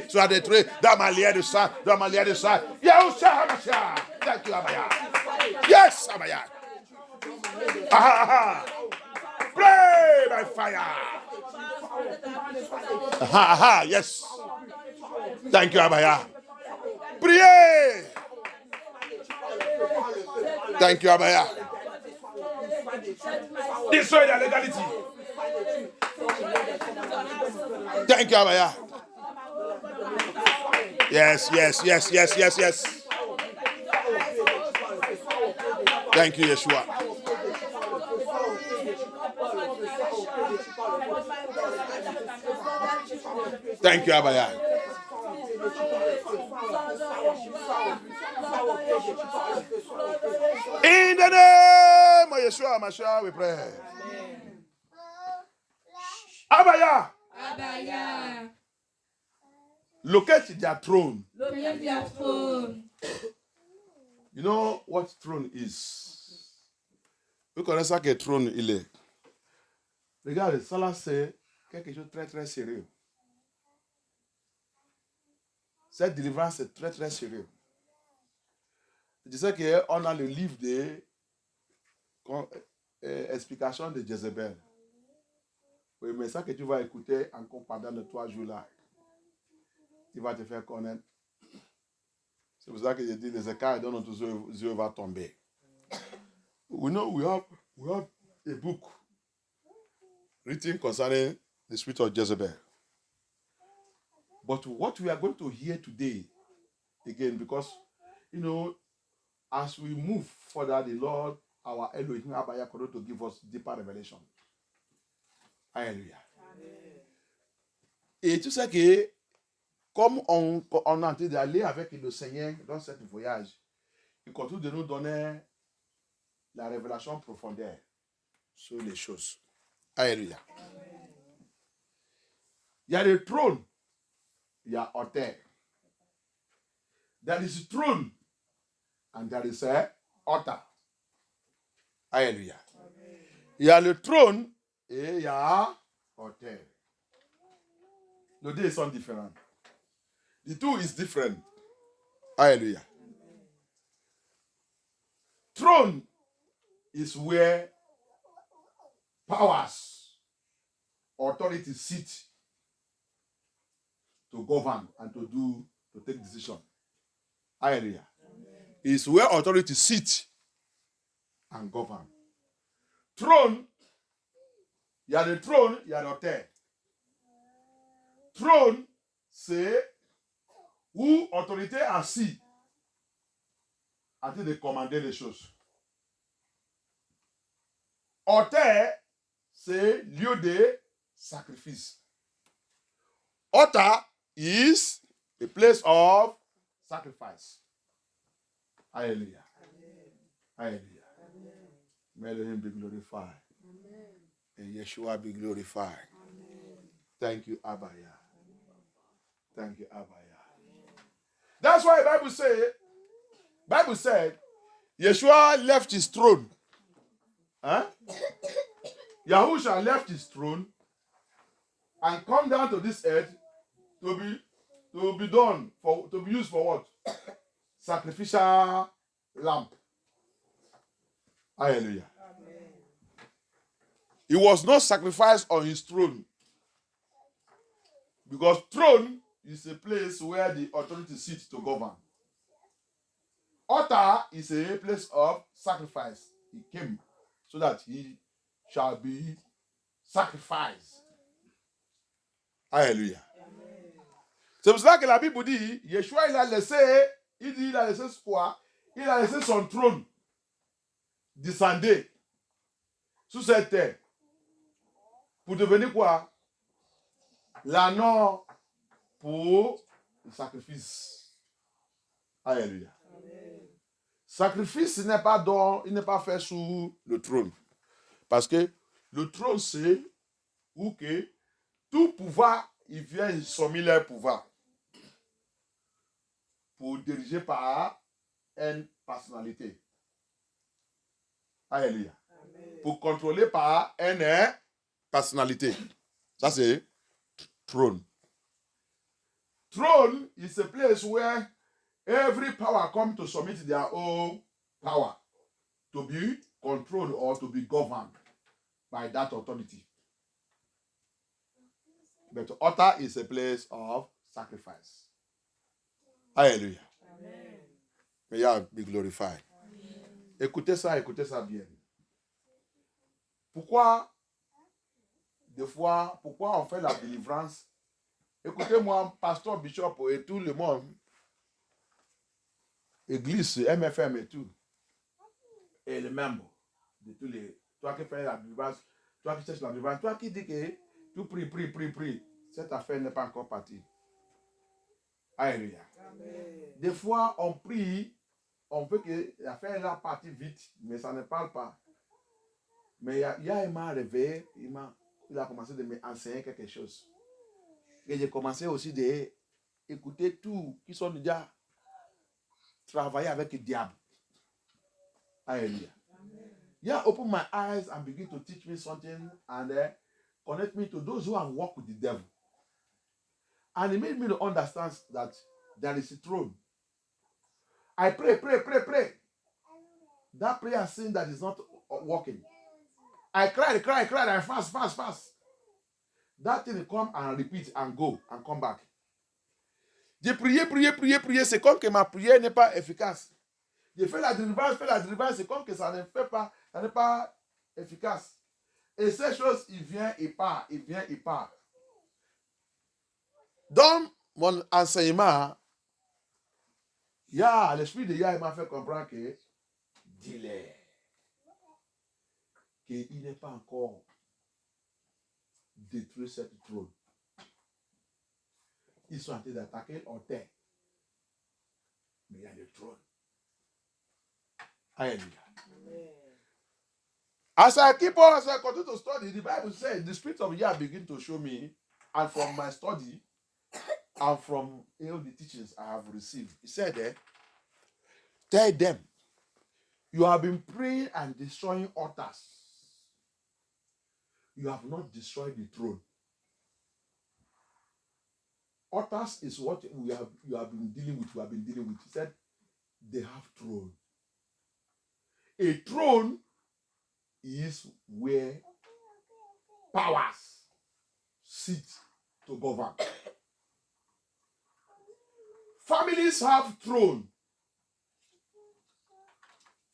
soit détruit, dans ma lière de sang, Yahusha HaMashiach, thank you, Abaya. Yes, Abaya. Pray by fire. Yes. Thank you, Abaya. Priez. Thank you, Abaya. Destroy the legality. Thank you, Abaya. Yes. Thank you, Yeshua. Thank you, Abaya. In the name of Yeshua Mashiach, we pray. Abaya. Abaya. Locate their throne. Locate their throne. You know what throne is? Vous connaissez ça que trône il est. Regarde, ça là c'est quelque chose de très très sérieux. Cette délivrance est très très sérieux. Je sais qu'on a le livre de explication de Jézabel. Oui, mais ça que tu vas écouter encore pendant les 3 jours là, il va te faire connaître. C'est pour ça que je dis les écarts dans notre yeux vont tomber. We know we have a book written concerning the spirit of Jezebel. But what we are going to hear today, again, because, you know, as we move further, the Lord, our Elohim, Abaya, to give us deeper revelation. Alléluia. Et tu sais que, comme on est en train d'aller avec le Seigneur dans ce voyage, il continue de nous donner la révélation profondeur sur les choses. Alléluia. Il y a le trône, il y a autel. There is throne and there is a altar. Alléluia. Il y a le trône et il y a autel. Les deux sont différents. The two is different. Hallelujah. Throne is where powers, authorities sit to govern and to take decision. Hallelujah. Is where authorities sit and govern. Throne, il y a le trône, il y a l'autel. Trône, c'est où autorité assis en train de commander les choses. Autel, c'est lieu de sacrifice. Altar is a place of sacrifice. Hallelujah. Hallelujah. May Elohim be glorified. And Yeshua be glorified. Thank you, Abaya. Thank you, Abaya. That's why the Bible said, Yeshua left his throne. Huh? Yahusha left his throne and come down to this earth to be done for, to be used for what? Sacrificial lamb. Hallelujah. Amen. He was not sacrificed on his throne. Because throne is a place where the authority sits to govern. Altar is a place of sacrifice. He came so that he shall be sacrificed. Alléluia. C'est pour cela que la Bible dit, Yeshua il a laissé quoi? Il a laissé son trône descendre sur cette terre pour devenir quoi? L'agneau pour le sacrifice. Alléluia. Sacrifice, il n'est pas fait sous le trône. Parce que le trône, c'est où que tout pouvoir, il vient sommer leur pouvoir. Pour diriger par une personnalité. Alléluia. Pour contrôler par une personnalité. Ça, c'est throne. Throne is a place where every power comes to submit their own power to be controlled or to be governed by that authority. But the altar is a place of sacrifice. Hallelujah. Amen. May God be glorified. Amen. Écoutez ça bien. Pourquoi on fait la délivrance? Écoutez-moi, pasteur, bishop et tout le monde, église, MFM et tout, et les membres de tous les, toi qui fais la délivrance, toi qui cherches la délivrance, toi qui dis que tu pries, cette affaire n'est pas encore partie. Alléluia. Des fois, on prie, on veut que l'affaire là parte vite, mais ça ne parle pas. Mais il m'a réveillé, il a commencé de m'enseigner quelque chose. Et j'ai commencé aussi d'écouter tout qui sont déjà travaillés avec le diable. Alléluia. Yeah, open my eyes and begin to teach me something and connect me to those who have worked with the devil. And it made me to understand that there is a throne. I pray. That prayer saying that is not working. I cry, I fast. That thing will come and repeat and go and come back. J'ai prié. C'est comme que ma prière n'est pas efficace. J'ai fait la délivrance, c'est comme que ça n'est pas efficace. Et ces choses, il vient, il part. Dans mon enseignement, l'esprit de Yah m'a fait comprendre que dis-le qu'il n'est pas encore détruit cette trône. Ils sont en train d'attaquer en terre. Mais il y a le trône. Alléluia. As I continue to study, the Bible says the Spirit of Yah begin to show me, and from my study, and from all the teachings I have received, he said that, tell them, you have been praying and destroying altars. You have not destroyed the throne. Altars is what you have been dealing with. He said, they have throne. A throne is where powers sit to govern. Families have thrones.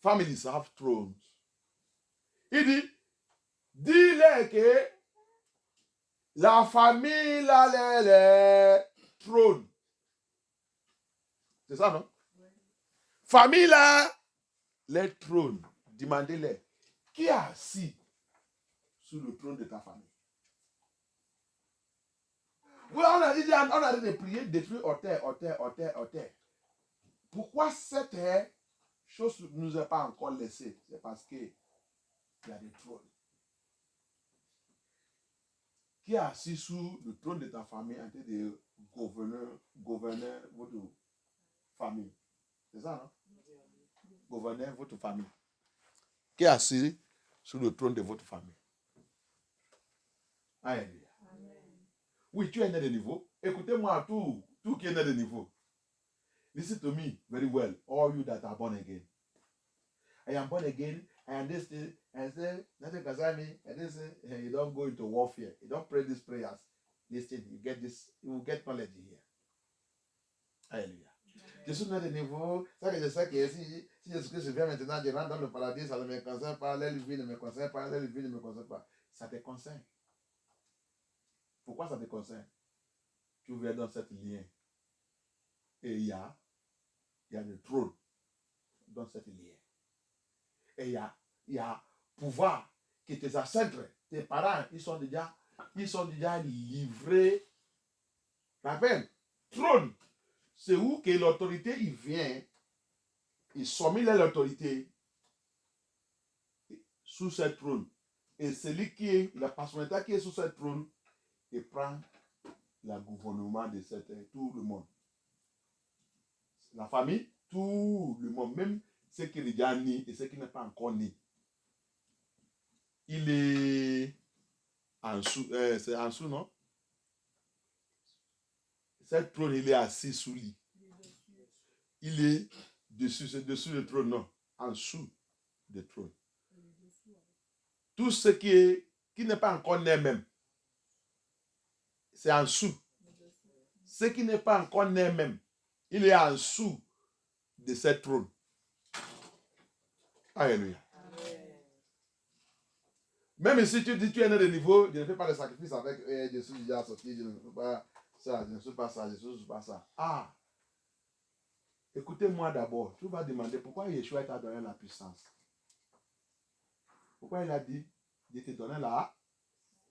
Families have thrones. Il dit, dis-le que la famille a les trônes. C'est ça, non? Famille a les trônes. Demandez-les. Qui est assis sur le trône de ta famille? Oui, on a dit de prier, détruire terre. Pourquoi cette chose ne nous est pas encore laissée? C'est parce qu'il y a des trônes. Qui est assis sur le trône de ta famille en train de gouverner votre famille? C'est ça, non? Gouverner votre famille. Qui est assis sur le trône de votre famille? Alléluia. Oui, tu es né de niveau. Écoutez-moi, tout qui est né de niveau. Listen to me very well, all you that are born again. I am born again, and this thing, and say, nothing concerns me, and this thing, you don't go into warfare. You don't pray these prayers. Listen, you will get knowledge here. Alléluia. Je suis né de niveau, ça que je sais que si Jésus-Christ vient maintenant, je rentre dans le paradis, ça ne me concerne pas, l'aile vie ne me concerne pas, l'aile vie ne me concerne pas. Ça te concerne. Pourquoi ça te concerne? Tu viens dans cette lien. Et il y a le trône dans cette lien. Et il y a pouvoir que tes ancêtres, tes parents, ils sont déjà livrés. La peine. Trône. C'est où que l'autorité, il vient, il soumet l'autorité sous ce trône. Et celui qui est, la personnalité qui est sous ce trône, il prend le gouvernement de tout le monde. La famille, tout le monde, même ceux qui sont déjà nés et ceux qui n'est pas encore nés. Il est en dessous, c'est en dessous, non? Cette trône, il est assis sous lui. Il est dessus, c'est dessus le trône, non? En dessous du trône. Tout ce qui n'est pas encore né même, c'est en dessous. Ce qui n'est pas encore né même, il est en dessous de cette trône. Alléluia. Même si tu dis tu es né de niveau, je ne fais pas de sacrifice avec je suis déjà sorti, je ne fais pas ça, je ne suis pas ça, je ne suis pas ça. Ah! Écoutez-moi d'abord. Tu vas demander pourquoi Yeshua t'a donné la puissance. Pourquoi il a dit de te donner la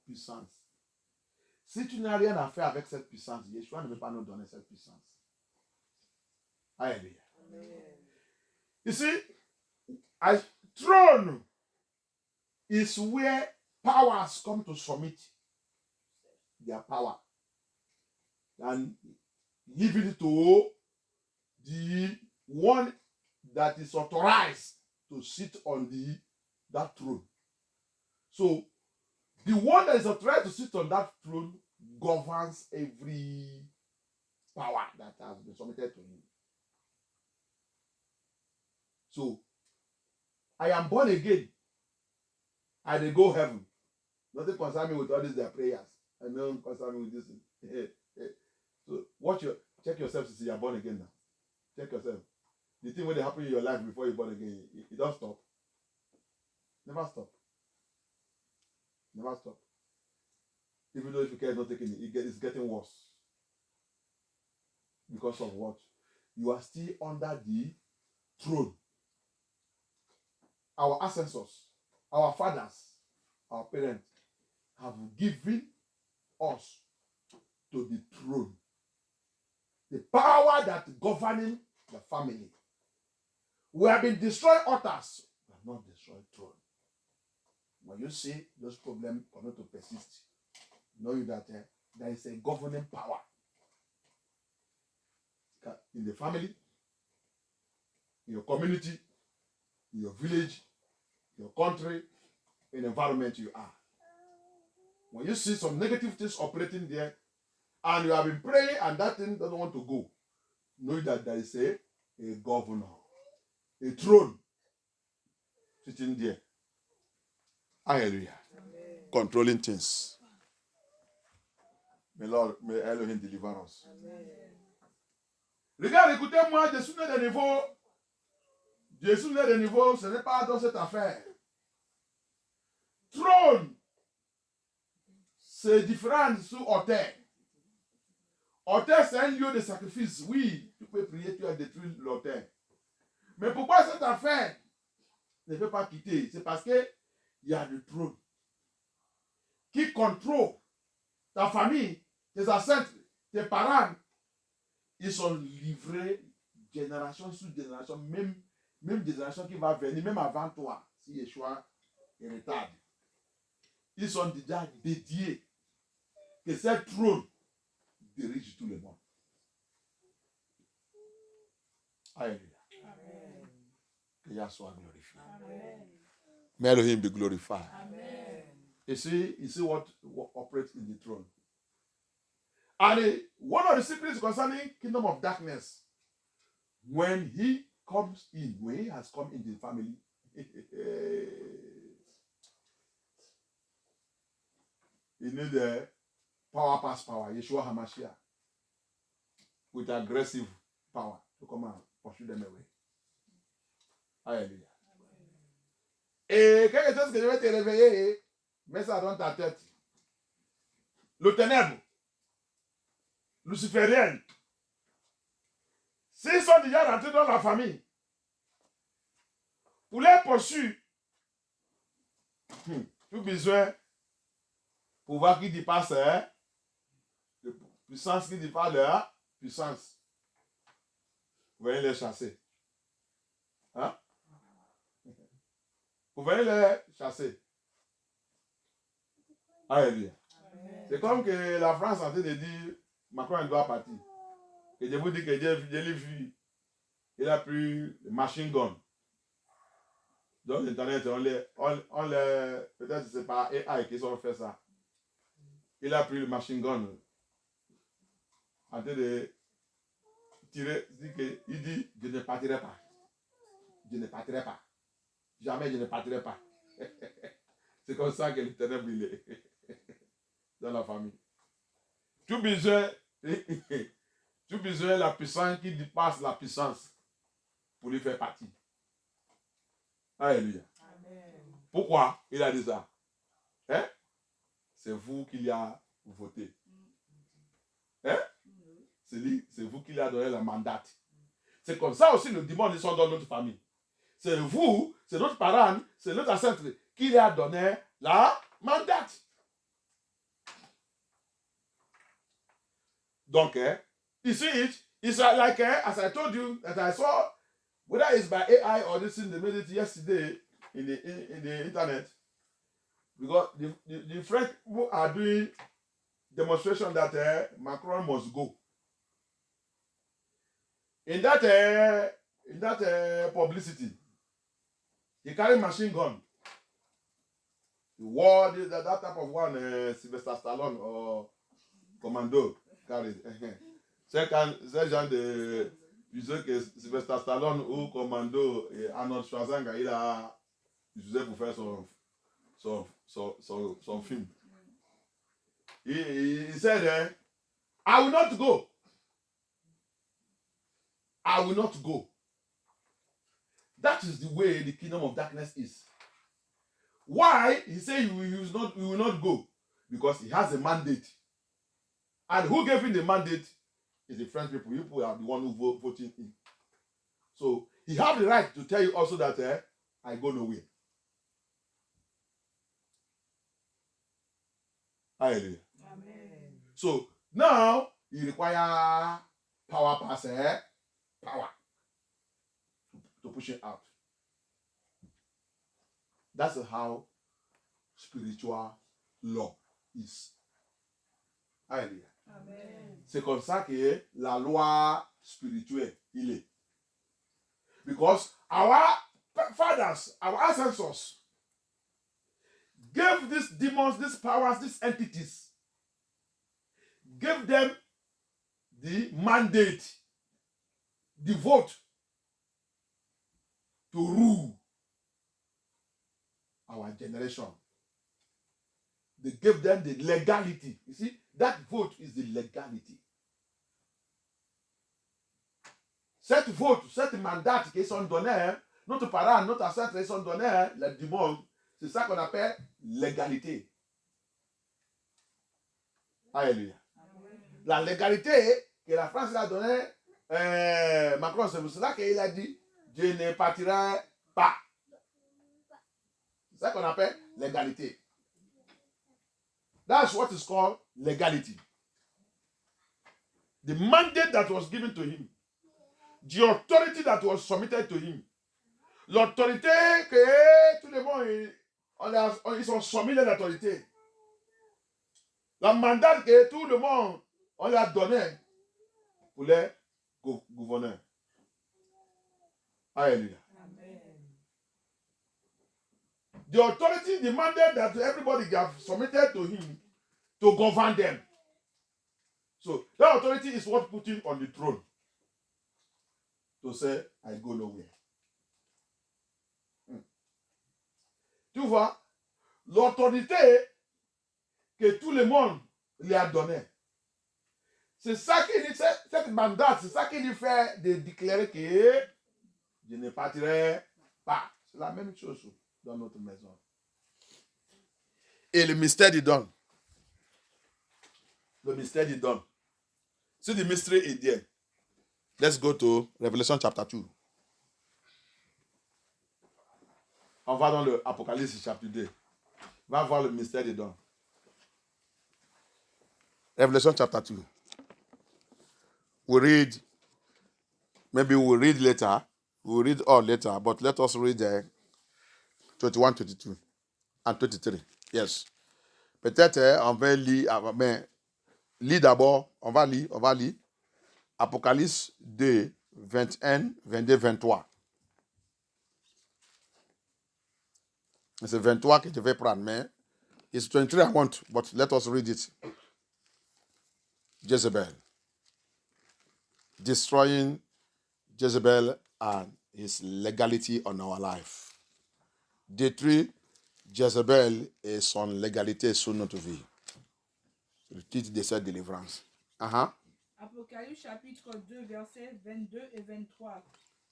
puissance. Si tu n'as rien à faire avec cette puissance, Yeshua ne veut pas nous donner cette puissance. Alléluia. You see, a throne is where powers come to submit their power and give it to the one that is authorized to sit on that throne. So, the one that is authorized to sit on that throne governs every power that has been submitted to him. So, I am born again. I dey go heaven. Nothing concern me with all these their prayers. I don't concern me with this. So, check yourself to see you are born again now. Check yourself. The thing when they happen in your life before you're born again, it don't stop. Never stop. Never stop. Even though if you care not taking it, it's getting worse. Because of what? You are still under the throne. Our ancestors, our fathers, our parents have given us to the throne. The power that governing the family. We have been destroying altars, we have not destroyed throne. When you see those problems continue to persist, know that there is a governing power in the family, in your community, in your village, your country, in the environment you are. When you see some negative things operating there, and you have been praying and that thing doesn't want to go, know that there is a governor, a throne sitting there. Hallelujah. Amen. Controlling things. May Elohim deliver us. Amen. Regarde, écoutez-moi, Jésus n'est de niveau. Jésus n'est de niveau, ce n'est pas dans cette affaire. Trône, c'est différent sous autel. Autel, c'est un lieu de sacrifice. Oui, tu peux prier, tu as détruit l'autel. Mais pourquoi cette affaire ne peut pas quitter? C'est parce que il y a le trône qui contrôle ta famille, tes ancêtres, tes parents. Ils sont livrés génération sur génération, même génération qui va venir, même avant toi, si Yeshua est retard. Ils sont déjà dédiés que ce trône dirige tout le monde. Alléluia. Amen. Que Yahweh soit glorifié. Amen. May Elohim be glorified. Amen. You see what operates in the throne. And one of the secrets concerning kingdom of darkness, when he comes in, when he has come into the family, he need the power past power, Yeshua HaMashiach, with aggressive power to come and pursue them away. Alléluia. Et quelque chose que je vais te réveiller, mets ça dans ta tête. Le ténèbre, luciférienne, s'ils sont déjà rentrés dans la famille, pour les poursuivre, tout besoin pouvoir qui dépasse de puissance qui dépasse leur puissance. Vous venez les chasser. Hein? Vous venez les chasser. Alléluia. C'est comme que la France est en train de dire Macron doit partir. Et je vous dis que je l'ai vu. Il a pris le machine gun. Dans l'internet, peut-être que c'est pas AI qui ont fait ça. Il a pris le machine gun. En train de tirer, il dit je ne partirai pas. Je ne partirai pas. Jamais je ne partirai pas. C'est comme ça que l'Éternel il est dans la famille. Tu besoin la puissance qui dépasse la puissance pour lui faire partie. Alléluia. Amen. Pourquoi il a dit ça? Hein? C'est vous qui l'avez voté. Hein? C'est vous qui l'avez donné le mandat. C'est comme ça aussi le démon ils sont dans notre famille. C'est vous, c'est notre parent, c'est notre ancêtre qui lui a donné la mandat. Donc, you see it? It's like, as I told you, that I saw, whether it's by AI or this thing, they made it yesterday in the internet, because the French people are doing demonstration that Macron must go. In that publicity, he carried machine gun. He wore that type of one, Sylvester Stallone or Commando carried. C'est genre de usage que Sylvester Stallone ou Commando et Arnold Schwarzenegger il a utilisé pour faire son film. He said, I will not go. I will not go. That is the way the kingdom of darkness is. Why? He said he will not go. Because he has a mandate. And who gave him the mandate is the French people. You people are the one who voted him. So he has the right to tell you also that I go nowhere. Hallelujah. Amen. So now he require power passer, power to push it out. That's how spiritual law is. Hallelujah. Amen. C'est comme ça que la loi spirituelle il est. Because our fathers, our ancestors gave these demons, these powers, these entities, gave them the mandate, the vote to rule our generation. They gave them the legality. You see, that vote is the legality. Cette vote, cette mandat qu'ils sont donnés, notre parent, notre ancêtre, ils sont donnés, les démons, c'est ça qu'on appelle légalité. Alléluia. La légalité que la France a donnée, Macron, c'est pour cela qu'il a dit, je ne partirai pas. C'est ça qu'on appelle légalité. That's what is called legality. The mandate that was given to him. The authority that was submitted to him. L'autorité que tout le monde, ils sont soumis à l'autorité. La mandat que tout le monde, on l'a donné pour les gouverneurs. Hallelujah. The authority demanded that everybody have submitted to him to govern them. So that authority is what put him on the throne. To say, I go nowhere. Tu vois, l'autorité que tout le monde lui a donnée. C'est ça qui dit, cette mandat, c'est ça qui lui fait de déclarer que je ne partirai pas. C'est la même chose dans notre maison. Et le mystère du don. Le mystère du don. See the mystery is there. Let's go to Revelation chapter 2. On va dans le Apocalypse chapitre 2. On va voir le mystère du don. Revelation chapter 2. We read, maybe we'll read later. We'll read all later, but let us read 21, 22 and 23. Yes. Peut-être on va lire, mais lis d'abord, on va lire. Apocalypse 2, 21, 22, 23. C'est 23 que je vais prendre, mais it's 23 I want, but let us read it. Jezebel. Destroying Jezebel and his legality on our life. Détruire Jezebel et son légalité sur notre vie. C'est le titre de cette délivrance. Apocalypse chapitre 2, versets 22 et 23.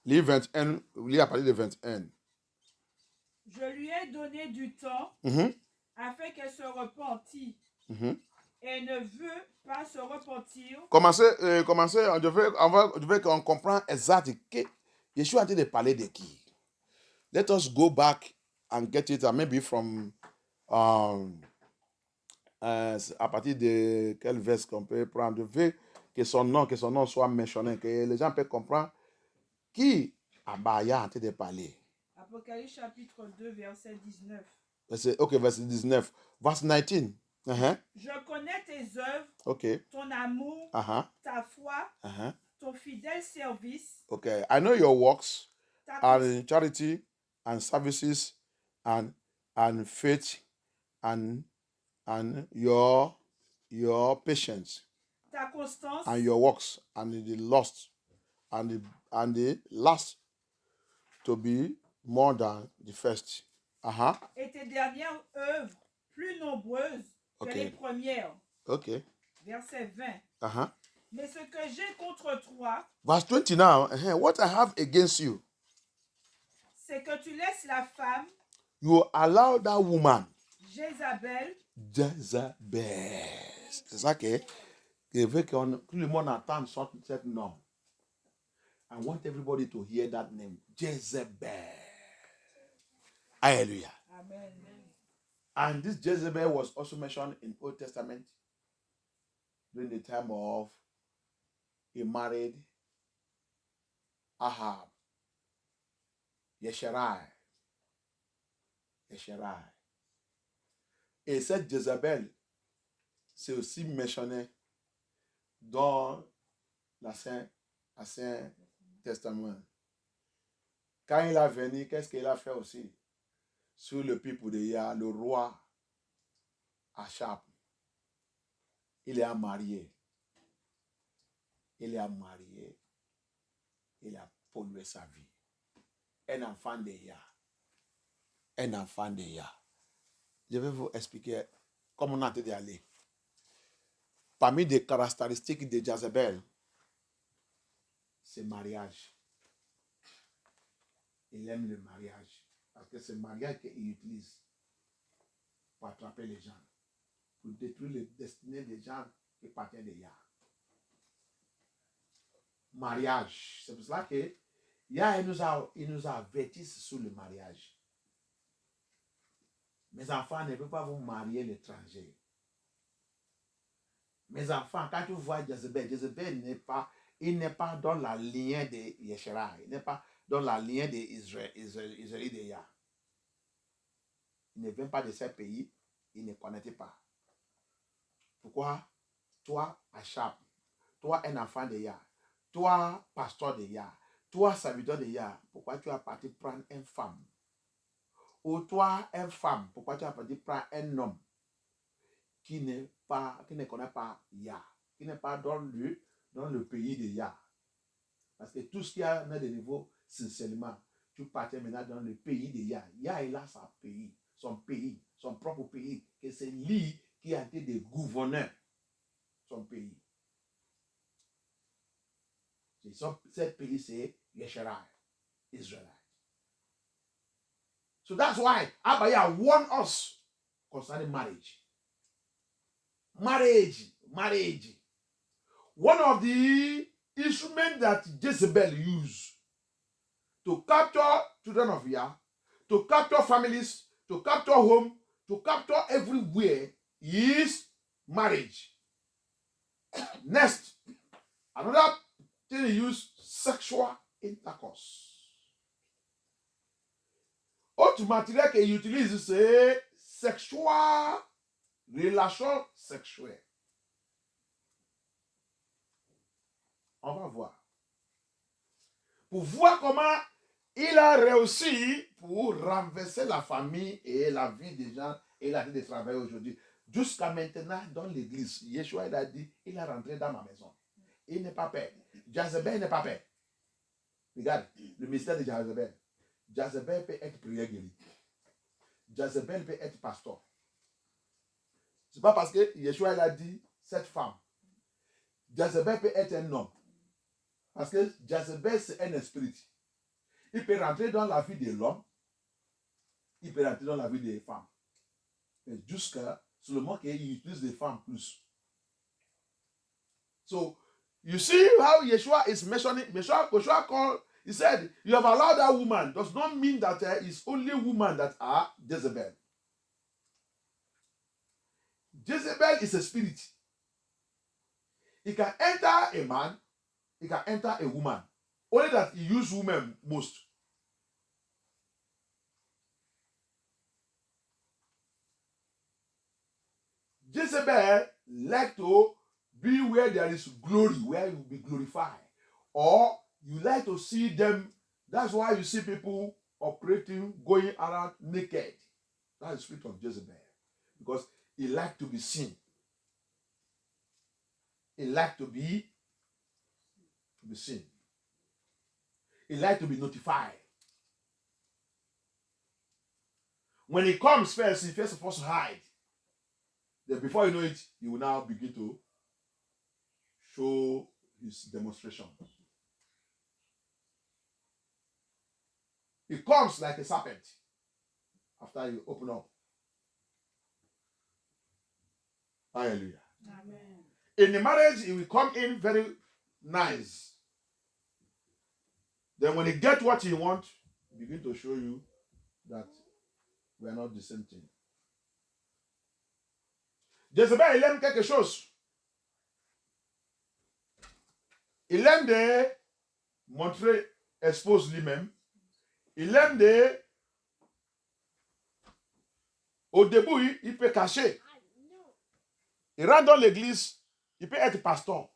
Lis à partir de 21. Je lui ai donné du temps afin qu'elle se repentît et ne veut pas se repentir. Commencez, on devait qu'on comprenne exactement que je suis en train de parler de qui. Let us go back and get it, maybe from À partir de quel verset qu'on peut prendre, veut que son nom soit mentionné, que les gens peuvent comprendre qui Abaya a en train de parler. Apocalypse chapitre 2, verset 19. Verset 19. Verse 19. Je connais tes œuvres, Okay. ton amour, ta foi, ton fidèle service. Okay. I know your works ta and charity and services and faith and your patience ta constance and your works and the lust and the last to be more than the first. Et tes dernières œuvres plus nombreuses que les premières. Okay. Verset 20. Mais ce que j'ai contre toi, verse 20 now, what I have against you, c'est que tu laisses la femme, you allow that woman, Jézabel. C'est ça que veut que tout le monde entende cette nom. I want everybody to hear that name, Jezebel. Hallelujah. Amen. And this Jezebel was also mentioned in Old Testament during the time of a married Ahab, Yesherai. Et cette Jezebel, c'est aussi mentionné dans l'Ancien Testament. Quand il a venu, qu'est-ce qu'il a fait aussi? Sur le peuple de Yah, le roi Achab, il a marié. Il a pollué sa vie. Un enfant de Yah. Je vais vous expliquer comment on a été allé. Parmi les caractéristiques de Jezebel, c'est le mariage. Il aime le mariage. Parce que c'est le mariage qu'il utilise pour attraper les gens, pour détruire les destinées des gens qui appartiennent de Yah. Mariage. C'est pour cela que Yah il nous a avertis sur le mariage. Mes enfants ne peuvent pas vous marier l'étranger. Mes enfants, quand tu vois Jezebel il n'est pas dans la lignée de Yeshera. Il n'est pas dans la lignée d'Israël de Yah. Il ne vient pas de ce pays. Il ne connaît pas. Pourquoi? Toi, Achab, toi, un enfant de Yah, toi, pasteur de Yah, toi, serviteur de Yah, pourquoi tu as parti prendre une femme? Ou toi, une femme, pourquoi tu as parti prendre un homme qui ne connaît pas Yah, qui n'est pas dans le pays de Yah? Parce que tout ce qu'il y a de niveau, sincèrement, tu partais maintenant dans le pays de Yah. Yah, il a son propre pays, que c'est lui qui a été de gouverner son pays. Ce pays, c'est Yeshera, Israël. So that's why Abaya warned us concerning marriage. Marriage. One of the instruments that Jezebel used to capture children of Yah, to capture families, to capture home, to capture everywhere is marriage. Next, another thing he used, sexual intercourse. Autre matériel qu'il utilise, c'est sexual, relation sexuelle. On va voir. Pour voir comment il a réussi pour renverser la famille et la vie des gens et la vie des travailleurs aujourd'hui. Jusqu'à maintenant, dans l'église, Yeshua il a dit, il est rentré dans ma maison. Il n'est pas père. Jezebel n'est pas père. Regarde, le mystère de Jezebel. Jezebel peut être prière guérie. Jezebel peut être pasteur. C'est pas parce que Yeshua il a dit cette femme. Jezebel peut être un homme. Parce que Jezebel c'est un esprit. Il peut rentrer dans la vie de l'homme. Il peut rentrer dans la vie des femmes. Mais jusqu'à seulement qu'il utilise les femmes plus. So, you see how Yeshua is mentioning. Yeshua called, he said, you have allowed that woman. Does not mean that it's only women that are Jezebel. Jezebel is a spirit. It can enter a man, it can enter a woman. Only that he uses women most. Jezebel like to be where there is glory, where you will be glorified. Or you like to see them. That's why you see people operating, going around naked. That's the spirit of Jezebel. Because he like to be seen. He like to be seen. He like to be notified. When he comes first, he first of all hide. Then before you know it, he will now begin to show his demonstration. He comes like a serpent after you open up. Hallelujah. Amen. In the marriage, he will come in very nice. Then when he gets what he wants, he begin to show you that we are not the same thing. Jezebel, il aime quelque chose. Il aime de montrer, expose lui-même. Il aime de... Au début, il peut cacher. Il rentre dans l'église, il peut être pasteur.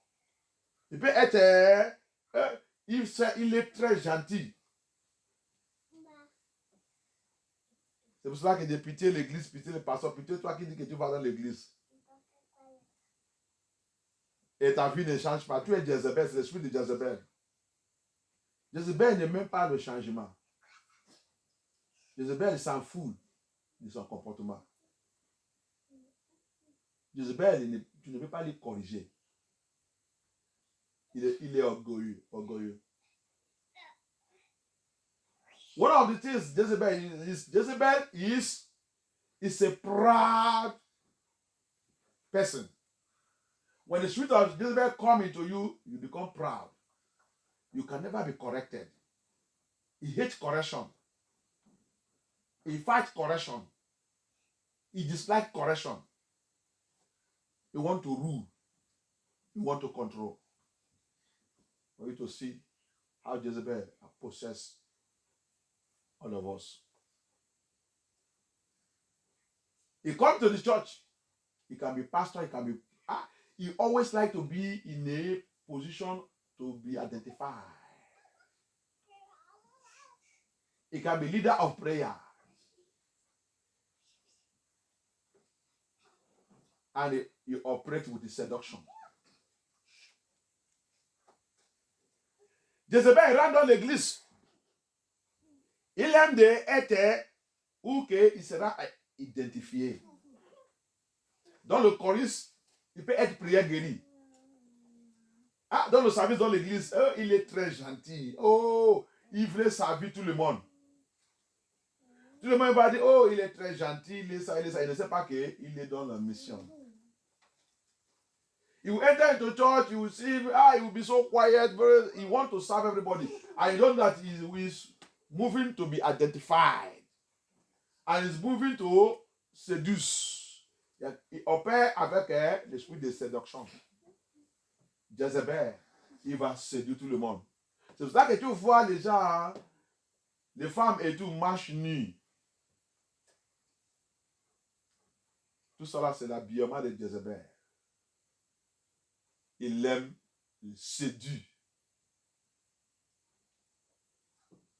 Il peut être... il est très gentil. C'est pour cela que de pitié l'église, pitié le pasteur, pitié toi qui dis que tu vas dans l'église. Et ta vie ne change pas. Tu es Jezebel, c'est l'esprit de Jezebel. Jezebel n'aime même pas le changement. Jezebel s'en fout de son comportement. Jezebel, tu ne peux pas le corriger. Il est orgueilleux. One of the things Jezebel is a proud person. When the spirit of Jezebel comes into you, you become proud. You can never be corrected. He hates correction. He fights correction. He dislikes correction. He wants to rule. He wants to control. For you to see how Jezebel possesses all of us. He comes to the church. He can be pastor. He can be... he always like to be in a position to be identified. He can be leader of prayer. And he operates with the seduction. Jezebel rentre dans l'église. Il aime d'être où il sera identifié. Dans le chorus, il peut être prière guéri. Dans le service dans l'église, il est très gentil. Oh, il veut servir tout le monde. Tout le monde va dire, oh, il est très gentil, il est ça. Il ne sait pas qu'il est dans la mission. You enter into church, you will see, he will be so quiet, he wants to serve everybody. And you know that he is moving to be identified. And he's moving to seduce. Il opère avec l'esprit de séduction. Jezebel, il va séduire tout le monde. C'est pour ça que tu vois les gens, les femmes et tout marchent nues. Tout cela, c'est l'habillement de Jezebel. Il aime, il séduit.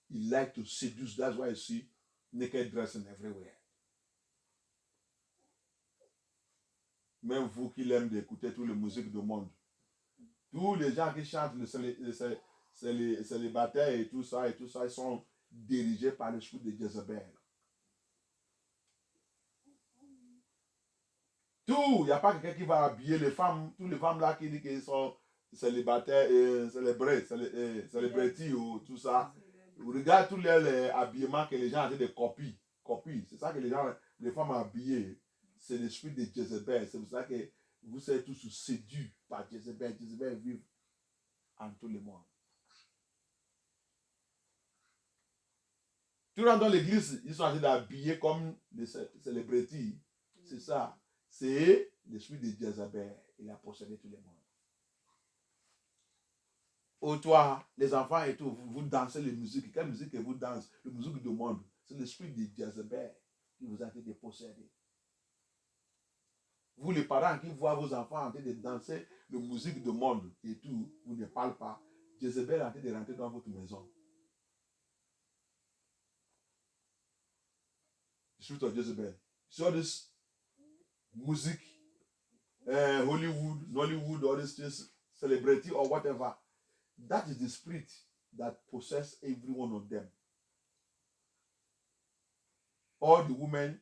He likes to seduce. That's why you see naked dressing everywhere. Même vous qui l'aimez d'écouter toutes les musiques du monde. Tous les gens qui chantent les célibataires et tout ça, ils sont dirigés par l'esprit de Jezebel. Tout, il n'y a pas quelqu'un qui va habiller les femmes, toutes les femmes là qui disent qu'ils sont célibataires et célébrités ou tout ça. Regarde tous les habillements que les gens ont de copie. C'est ça que les femmes habillées. C'est l'esprit de Jezebel. C'est pour ça que vous êtes tous séduits par Jezebel. Jezebel vit en tout le monde. Tu rentres dans l'église, ils sont en train d'habiller comme des célébrités. C'est ça. C'est l'esprit de Jézabel, il a possédé tout le monde. Ou toi, les enfants et tout, vous dansez les musiques. Quelle musique que vous dansez? La musique du monde. C'est l'esprit de Jézabel qui vous a été possédé. Vous, les parents qui voient vos enfants en train de danser la musique du monde et tout, vous ne parlez pas. Jézabel est en train de rentrer dans votre maison. The spirit of Jezebel. So all this music, Hollywood, Nollywood, all these things, celebrity or whatever, that is the spirit that possesses every one of them. All the women,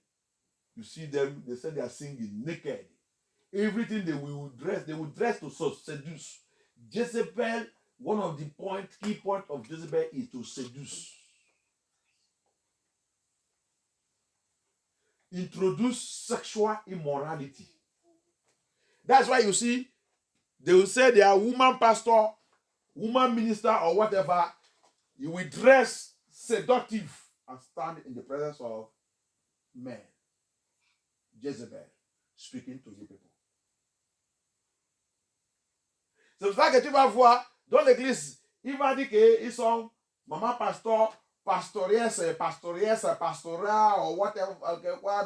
you see them, they say they are singing naked. Everything they will dress to seduce. Jezebel, one of the key points of Jezebel is to seduce. Introduce sexual immorality. That's why you see, they will say they are woman pastor, woman minister, or whatever. You will dress seductive and stand in the presence of men. Jezebel speaking to you people. C'est pour ça que tu vas voir dans l'église, il va dire qu'ils sont maman pasteur, pastorat, ou whatever,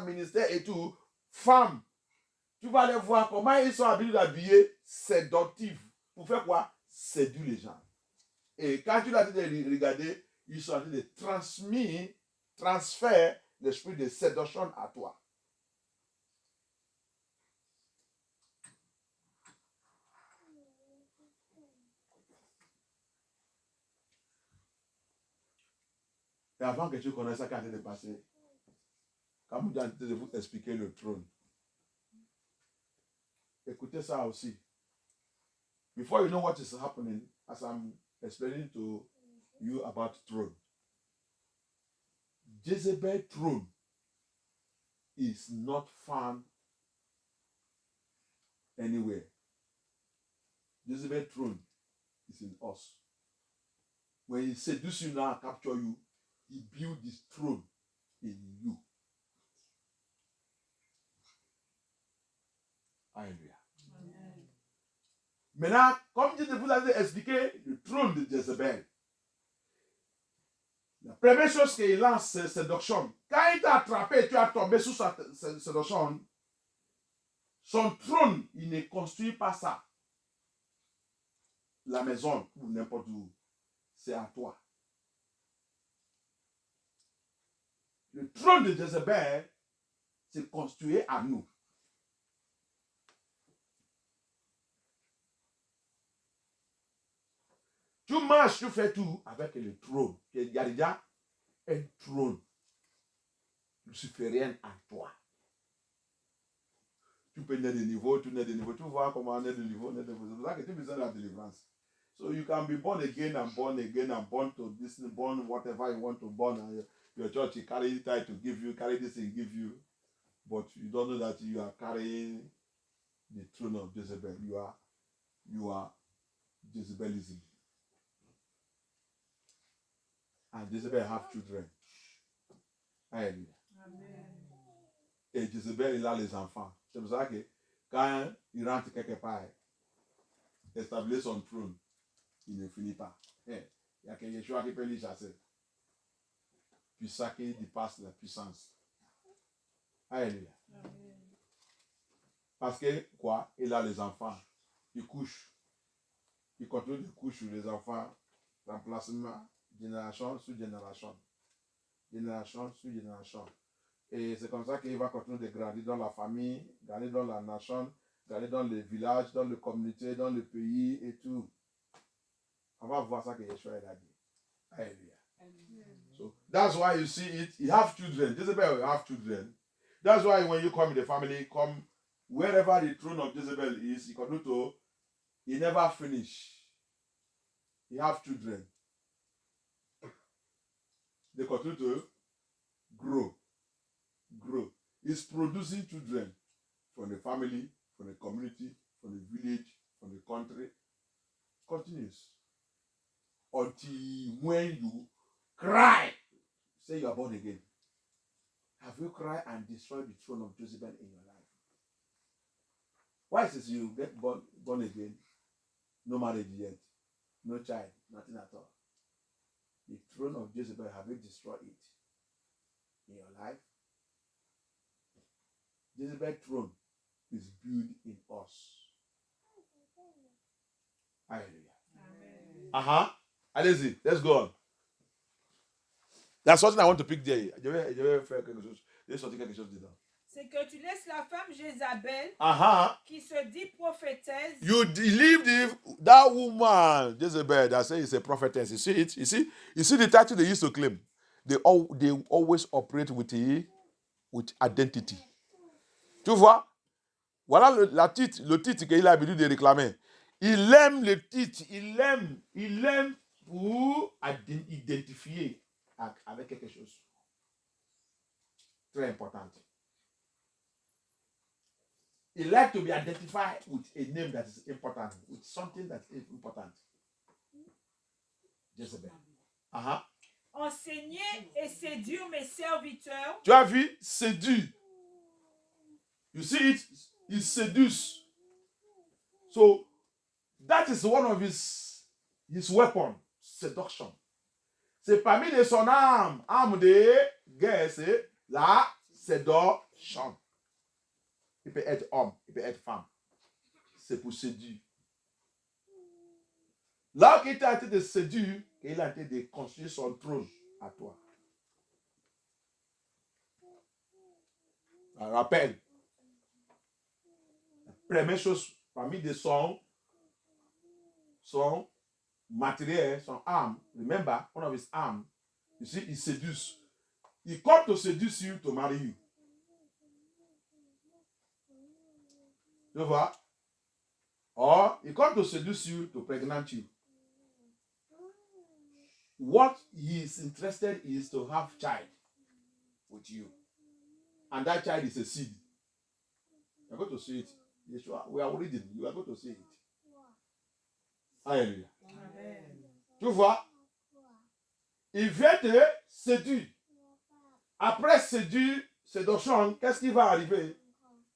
ministère et tout, femmes. Tu vas aller voir comment ils sont habillés séductifs. Pour faire quoi? Séduire les gens. Et quand tu l'as dit de regarder, ils sont en train de transférer l'esprit de séduction à toi. Et avant que tu connaisses ça, quand tu es passé, comme j'ai de vous expliquer le trône, écoutez ça aussi. Before you know what is happening, as I'm explaining to you about throne, Jezebel's throne is not found anywhere. Jezebel's throne is in us. When he seduces you now and capture you, he built his throne in you. Alléluia. Amen. Maintenant, comme je vous avais expliqué, le trône de Jézabel, la première chose qu'il lance, c'est séduction. Quand il t'a attrapé, tu as tombé sous sa séduction, son trône, il ne construit pas ça. La maison ou n'importe où, c'est à toi. Le trône de Jézabel, c'est construit à nous. Tu marches, tu fais tout avec le trône. Il y a déjà un trône luciférien à toi. Tu peux naître de niveau, tu nais de niveau. Tu vois comment naître de niveau, naître de niveau. C'est pour ça que tu as besoin de la délivrance. So you can be born again and born to this, born whatever you want to born. And your church, you carry it to give you, carry this and give you. But you don't know that you are carrying the throne of Jezebel. You are Jezebelism. And Jezebel have children. Amen. Et Jezebel, il a les enfants. C'est pour ça que quand il rentre quelque part, établir son trône, il ne finit pas. Il y a que Yeshua qui peut les chasser. Puis ça qui dépasse la puissance. Alléluia. Parce que quoi? Il a les enfants. Il couche. Il continue de coucher sur les enfants. Remplacement. Génération sur génération. Génération sur génération. Et c'est comme ça qu'il va continuer de grandir dans la famille, grandir dans la nation, grandir dans le village, dans la communauté, dans le pays et tout. On va voir ça que Yeshua a dit. Alléluia. So that's why you see it. You have children. Jezebel will have children. That's why when you come in the family, come wherever the throne of Jezebel is, you continue to, he never finish. He have children. They continue to grow. He's producing children from the family, from the community, from the village, from the country. Continues. Until when you cry, say you are born again. Have you cried and destroyed the throne of Jezebel in your life? Why is you get born again, no marriage yet, no child, nothing at all? The throne of Jezebel, have you destroyed it in your life? Jezebel's throne is built in us. Hallelujah. Allez-y, let's go on. That's something I want to pick there. Je vais faire quelque chose. Je vais sortir quelque chose dedans. C'est que tu laisses la femme Jézabel qui se dit prophétesse. You leave that woman Jezebel that says it's a prophetess. You see it? You see the title they used to claim. They always operate with identity. Tu vois? Voilà le titre qu'il a l'habitude de réclamer. Il aime le titre. Il aime pour identifier avec quelque chose. Très important. He likes to be identified with a name that is important, with something that is important. Jezebel. Enseigner et séduire mes serviteurs. Tu as vu? Séduire. You see it? He seduces. So, that is one of his weapons, seduction. C'est parmi de son arme de guerre, c'est la séduction. Il peut être homme, il peut être femme. C'est pour séduire. Là qu'il t'a été de séduire, il a été de construire son trône à toi. Je rappelle. La première chose, parmi de son matériel, son arme, remember, one of his arms, you see, he seduces. He come to seduce you to marry you. Tu vois? Or, he come to seduce you to pregnant you. What he is interested in is to have child with you. And that child is a seed. You're going to see it. Yeshua, we are reading. You are going to see it. Alléluia. Tu vois? Il vient te séduire. Après séduction, qu'est-ce qui va arriver?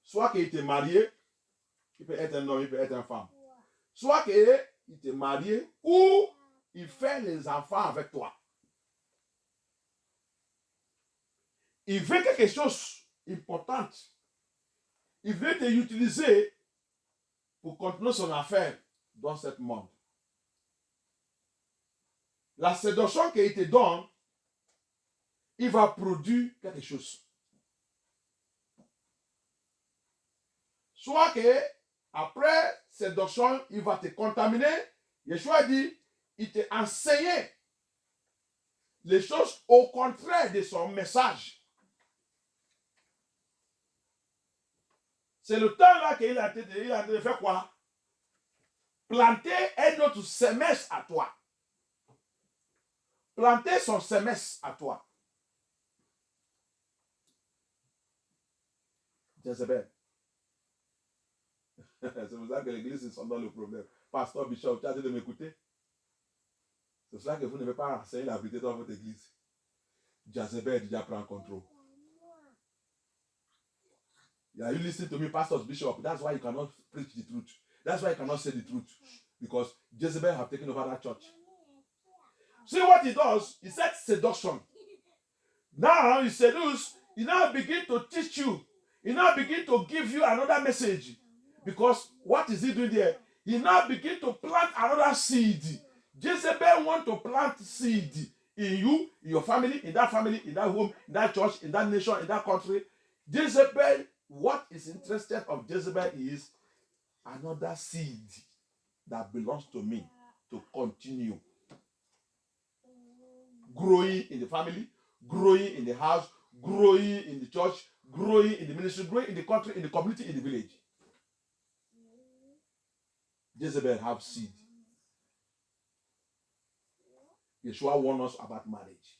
Soit qu'il t'est marié, il peut être un homme, il peut être une femme. Soit qu'il t'est marié ou il fait les enfants avec toi. Il veut quelque chose d'important. Il veut te utiliser pour continuer son affaire dans ce monde. La séduction qu'il te donne, il va produire quelque chose. Soit que après séduction, il va te contaminer. Yeshua dit, il t'a enseigné les choses au contraire de son message. C'est le temps là qu'il a été fait quoi? Planter un autre semence à toi. Planter son semence à toi. Jezebel. C'est pour ça que l'église est dans le problème. Pasteur Bishop, tu as dit de m'écouter. C'est pour ça que vous ne devez pas enseigner la vérité dans votre église. Jezebel déjà prend contrôle. Yeah, you listen to me, Pastor Bishop. That's why you cannot preach the truth. That's why you cannot say the truth. Because Jezebel have taken over that church. See what he does? He said seduction. Now he seduces. He now begin to teach you. He now begin to give you another message. Because what is he doing there? He now begin to plant another seed. Jezebel want to plant seed in you, in your family, in that home, in that church, in that nation, in that country. Jezebel, what is interested of Jezebel is another seed that belongs to me to continue growing in the family, growing in the house, growing in the church, growing in the ministry, growing in the country, in the community, in the village. Jezebel have seed. Yeshua warned us about marriage.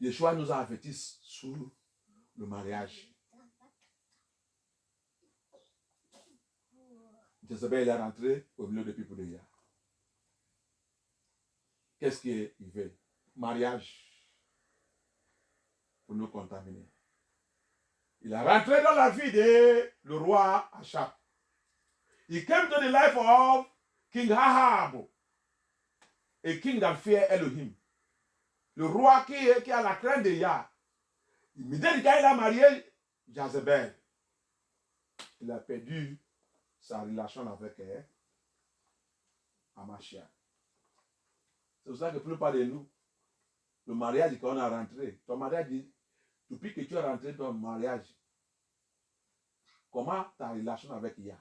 Yeshua nous a avertis sur le mariage. Jezebel est rentré au milieu des peuples de Yah. Qu'est-ce qu'il veut? Mariage pour nous contaminer. Il est rentré dans la vie de le roi Achab. He came to the life of King Ahab, a king that feared Elohim. Le roi qui a la crainte de Yah. Immédiatement, quand il a marié Jezebel, il a perdu sa relation avec Amashia. C'est pour ça que la plupart de nous, le mariage qu'on a rentré, ton mariage, depuis que tu es rentré dans le mariage, comment ta relation avec Yah?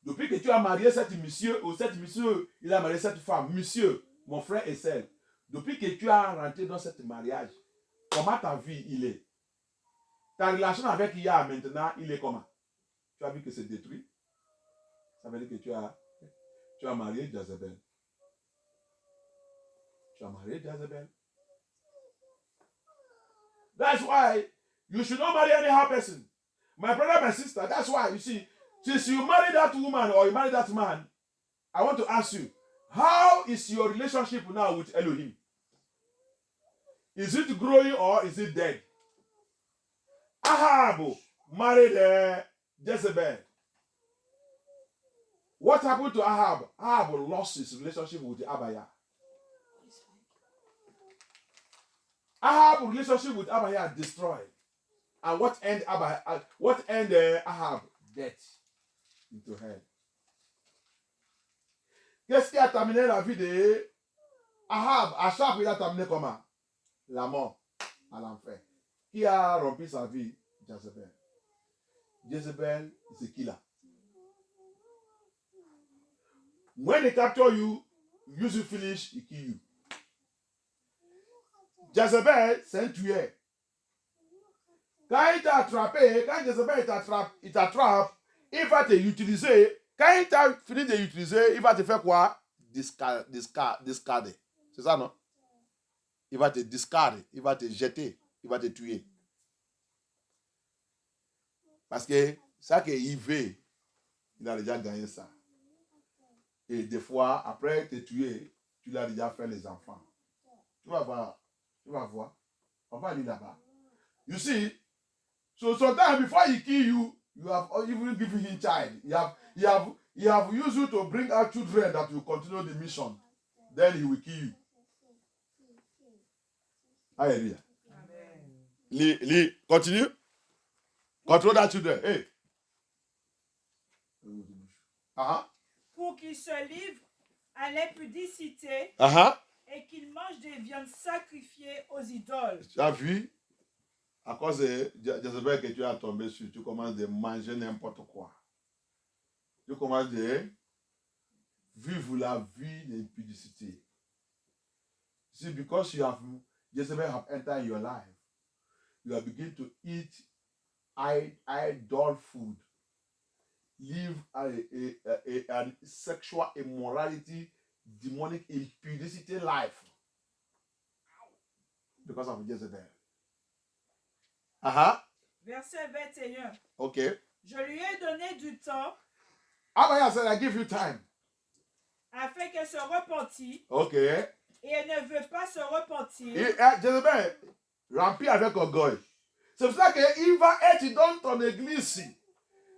Depuis que tu as marié cette monsieur, ou cette monsieur, il a marié cette femme, monsieur, mon frère et sœur, depuis que tu as rentré dans ce mariage, comment ta vie il est? Ta relation avec Yah maintenant, il est comment? Tu as vu que c'est détruit? Ça veut dire que tu as marié Jezebel. Tu as marié Jezebel. That's why you should not marry any person. My brother, my sister, that's why, you see, since you marry that woman or you marry that man, I want to ask you, how is your relationship now with Elohim? Is it growing or is it dead? Ahab married Jezebel. What happened to Ahab? Ahab lost his relationship with Abaya. Ahab's relationship with Abaya destroyed. And what end Ahab? Death into hell. Qu'est-ce qui a terminé la vie de Ahab? Achab, il a terminé comment? La mort à l'enfer. Qui a rompu sa vie? Jezebel. Jezebel is a killer. When they capture you, use you finish, he kill you. Jezebel, c'est un tueur. Quand il t'a attrapé, quand Jezebel t'attrape, il va te utiliser. Quand il t'a fini de l'utiliser, il va te faire quoi? Discarder. C'est ça, non? Il va te discarder, il va te jeter, il va te tuer. Parce que ça qu'il veut, il a déjà gagné ça. Et des fois, après te tuer, tu l'as déjà fait les enfants. Tu vas voir. Tu vas voir. On va aller là-bas. You see, so sometimes before he kill you, you have even given him child. He have used you to bring out children that will continue the mission. Then he will kill you. Hallelujah. Amen. Continue. Control that children. Hey. Pour qu'ils se livrent à l'impudicité et qu'ils mangent des viandes sacrifiées aux idoles. Tu as vu? À cause de Jezebel que tu as tombé sur, tu commences de manger n'importe quoi. Tu commences de vivre la vie d'impudicité. See, because you have Jezebel have entered your life, you have begun to eat idol food, live a sexual immorality, demonic impudicity life because of Jezebel. Verset 21. Okay. Je lui ai donné du temps. Abaya said, I give you time. Afin qu'elle se repentisse. Okay. Et elle ne veut pas se repentir. Jezebel remplit avec orgueil. C'est pour ça qu'il va être dans ton église.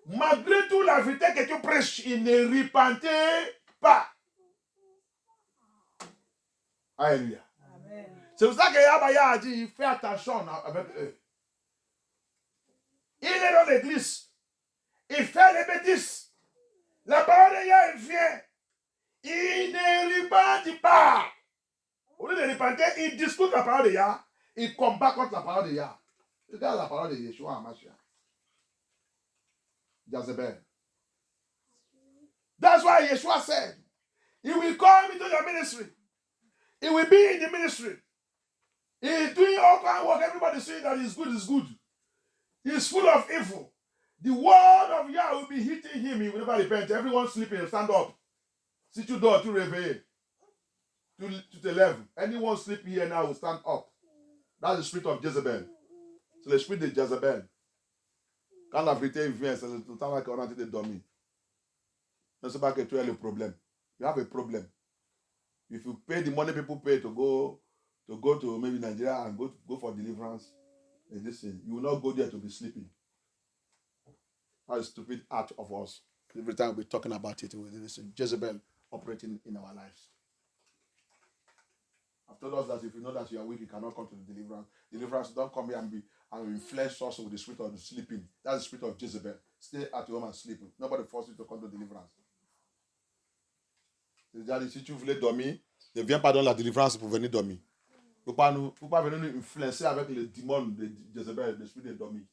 Malgré toute la vérité que tu prêches, il ne repentait pas. Alléluia. C'est pour ça que Abaya a dit, fais attention avec eux. Il est dans l'église. Il fait les bêtises. La parole de Dieu vient. Il ne repent pas. Au lieu de repenter, il discute la parole de Dieu. Il combat contre la parole de Dieu. Regarde la parole de Yeshua Hamashiach. Jezebel. That's why Yeshua said, he will come into your ministry. He will be in the ministry. He is doing all kind of work. Everybody saying that he's good is good. He's full of evil. The word of Yah will be hitting him. He will never repent. Everyone sleeping, stand up. Si tu dors, tu réveilles. Tu te lèves. Anyone sleeping here now will stand up. That's the spirit of Jezebel. C'est le spirit de Jezebel. Quand la vérité vient, c'est le temps qu'on est en train de dormir. Ne sais pas que tu as le problème. You have a problem. If you pay the money people pay to go to maybe Nigeria and go for deliverance, And listen, you will not go there to be sleeping. How a stupid act of us. Every time we're talking about it, we listen. Jezebel operating in our lives. I've told us that if you know that you are weak, you cannot come to the deliverance. Deliverance, don't come here and be influenced also with the spirit of the sleeping. That's the spirit of Jezebel. Stay at home and sleep. Nobody forces you to come to deliverance. Si tu voulais dormir, ne viens pas dans la délivrance pour venir dormir. Il ne faut pas venir nous influencer avec le démon de Jezebel, l'esprit de dormir.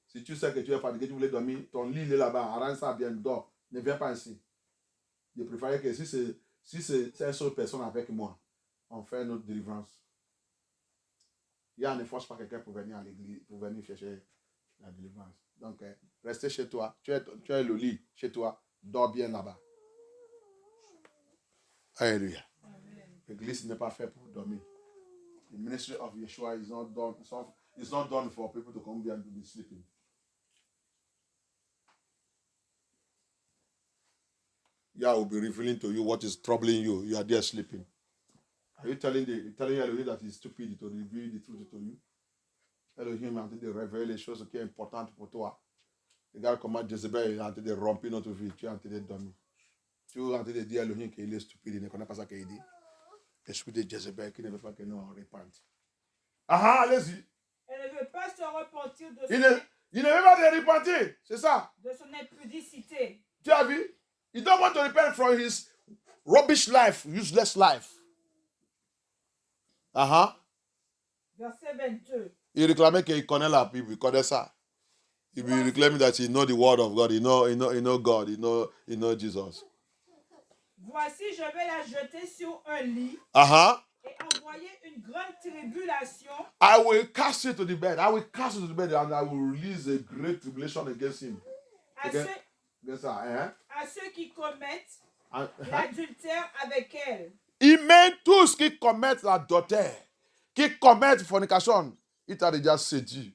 Si tu sais que tu es fatigué, tu voulais dormir, ton lit est là-bas, arrange ça bien, dors. Ne viens pas ici. Je préfère que si c'est une seule personne avec moi, on fait notre délivrance. Il y a ne force pas quelqu'un pour venir à l'église, pour venir chercher la délivrance. Donc, restez chez toi. Tu as le lit chez toi. Dors bien là-bas. Alléluia. L'église n'est pas faite pour dormir. The ministry of Yeshua is not done. It's not done for people to come here and be sleeping. Yah will be revealing to you what is troubling you. You are there sleeping. Are you telling Elohim that he's stupid to reveal the truth to you? Elohim est en train de révéler les choses qui sont importantes pour toi. Regarde comment Jezebel est en train de rompre notre vie. Tu es en train de dormir. Tu es en train de dire à Elohim qu'il est stupide. Il ne connaît pas ça qu'il dit. L'esprit de Jezebel qui ne veut pas que nous en repente. Ah, allez-y. Elle ne veut pas se repentir de Il ne veut pas se repentir. C'est ça. de son impudicité. Tu as vu? He don't want to repent from his rubbish life, useless life. Verset 22. Il réclamait qu'il connaît la Bible, il connaît ça. He be reclaiming that he know the word of God, he know God, he know Jesus. Voici, je vais la jeter sur un lit et envoyer une grande tribulation. I will cast it to the bed. I will cast it to the bed and I will release a great tribulation against him. À ceux qui commettent l'adultère avec elle. Il met tous qui commettent l'adultère, qui commettent fornication. Il t'a déjà séduit.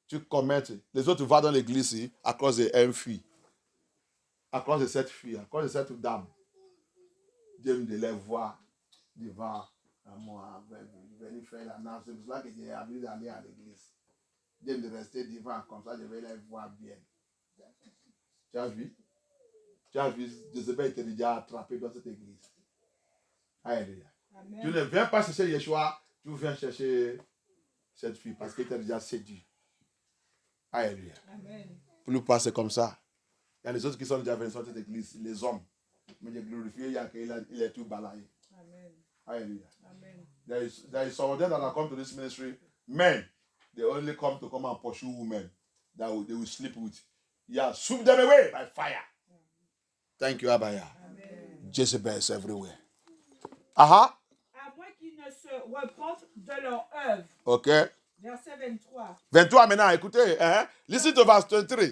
Tu commets. Les autres vont dans l'église à cause d'une fille. À cause de cette fille, à cause de cette dame. Dieu me les voir devant moi, venir faire la nage. C'est pour cela que j'ai envie d'aller à l'église. Dieu me rester devant, comme ça je vais les voir bien. Tu as vu? Jezebel était déjà attrapé dans cette église. Alléluia. Tu ne viens pas chercher Yeshua, tu viens chercher cette fille parce qu'elle t'a déjà séduit. Alléluia. Plus pas c'est comme ça. Il y a les autres qui sont déjà venus dans cette église, les hommes. Mais j'ai glorifié, il est tout balayé. Amen. Hallelujah. Amen. There is some of them that have come to this ministry. Men, they only come and pursue women that they will sleep with. Yeah, sweep them away by fire. Thank you, Abaya. Amen. Jezebel is everywhere. À moins qu'ils ne se repentent de leur œuvre. Ok. Verset 23. 23 maintenant, écoutez. Listen to verse 23.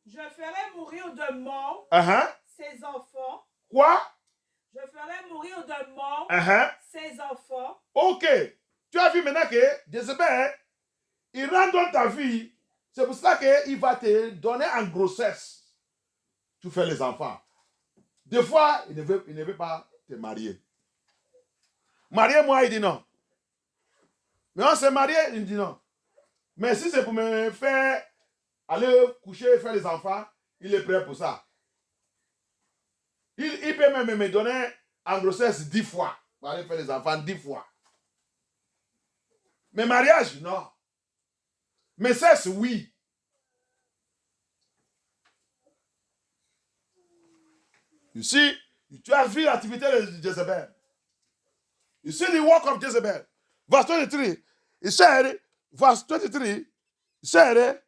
Je ferai mourir de mort ses enfants. Quoi? Je ferai mourir de mort ses enfants. Ok. Tu as vu maintenant que Jezebel, il rentre dans ta vie. C'est pour ça qu'il va te donner en grossesse. Tu fais les enfants. Des fois, il ne veut pas te marier. Mariez-moi, il dit non. Mais on s'est marié, il dit non. Mais si c'est pour me faire aller coucher et faire les enfants, il est prêt pour ça. Il peut même me donner en grossesse 10 fois. Pour aller faire les enfants 10 fois. Mais mariage, non. Mais sexe, oui. You see, tu as vu l'activité de Jezebel. You see the work of Jezebel. Verse 23, he said, verse 23, he said,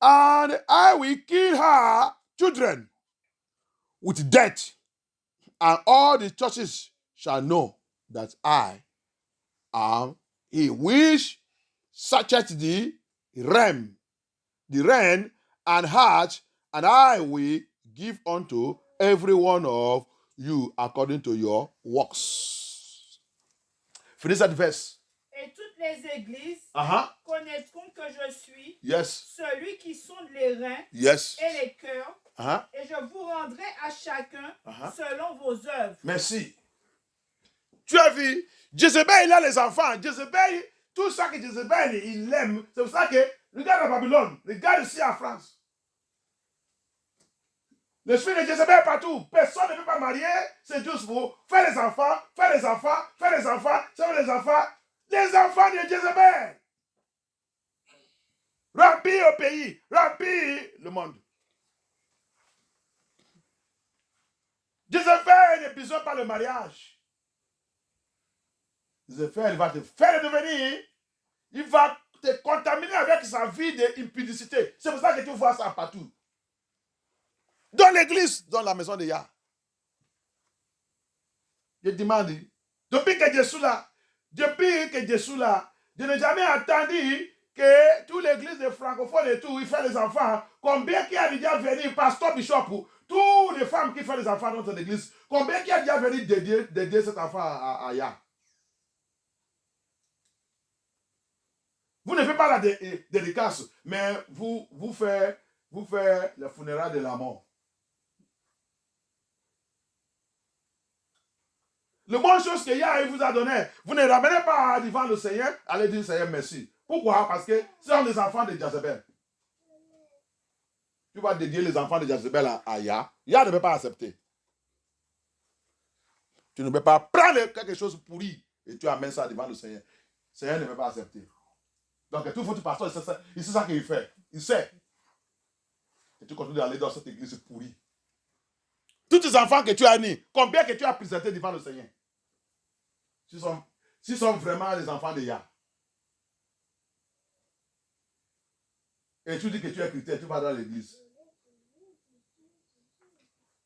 and I will kill her children with death, and all the churches shall know that I am he which searcheth the realm and heart, and I will give unto every one of you according to your works. Finish that verse. Et toutes les églises connaîtront que je suis celui qui sonde les reins et les cœurs, et je vous rendrai à chacun selon vos œuvres. Merci. Tu as vu, Jezebel, il a les enfants. Jezebel, Tout ça que Jézabel, il l'aime. C'est pour ça que, regarde à Babylone, regarde ici en France. L'esprit de Jézabel partout. Personne ne peut pas marier. C'est juste pour faire les enfants, faire les enfants, faire les enfants, faire les enfants. Les enfants de Jézabel. Remplir au pays, remplir le monde. Jézabel n'est besoin par le mariage. Jézabel va te faire devenir. Il va te contaminer avec sa vie d'impudicité. C'est pour ça que tu vois ça partout. Dans l'église, dans la maison de Yah. Je demande, depuis que je suis là, je n'ai jamais entendu que toute l'église des francophones et tout, ils font les enfants. Combien qui a déjà venu, pasteur, bishop, toutes les femmes qui font les enfants dans cette église, combien qui a déjà venu dédier cet enfant à Yah? Vous ne faites pas la dédicace, mais vous faites le funérail de la mort. Le bonne chose que Yah vous a donné, vous ne ramenez pas devant le Seigneur, allez dire Seigneur merci. Pourquoi? Parce que ce sont les enfants de Jézabel. Tu vas dédier les enfants de Jézabel à Yah. Yah ne peut pas accepter. Tu ne peux pas prendre quelque chose pourri et tu amènes ça devant le Seigneur. Le Seigneur ne peut pas accepter. Donc tout votre pasteur, il sait ça qu'il fait. Il sait. Et tu continues d'aller dans cette église pourrie. Tous tes enfants que tu as nés, combien que tu as présenté devant le Seigneur? S'ils sont vraiment les enfants de Yah. Et tu dis que tu es chrétien, tu vas dans l'église.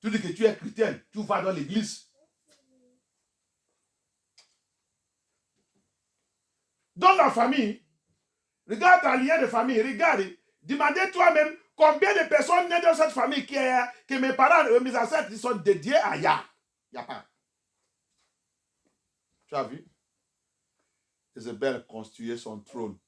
Tu dis que tu es chrétien, tu vas dans l'église. Dans la famille, regarde ta lien de famille, regarde, demandez toi-même combien de personnes nées dans cette famille que mes parents et mes ancêtres ils sont dédiés à Yah. Il n'y a pas. Tu as vu? Jézabel construisait son trône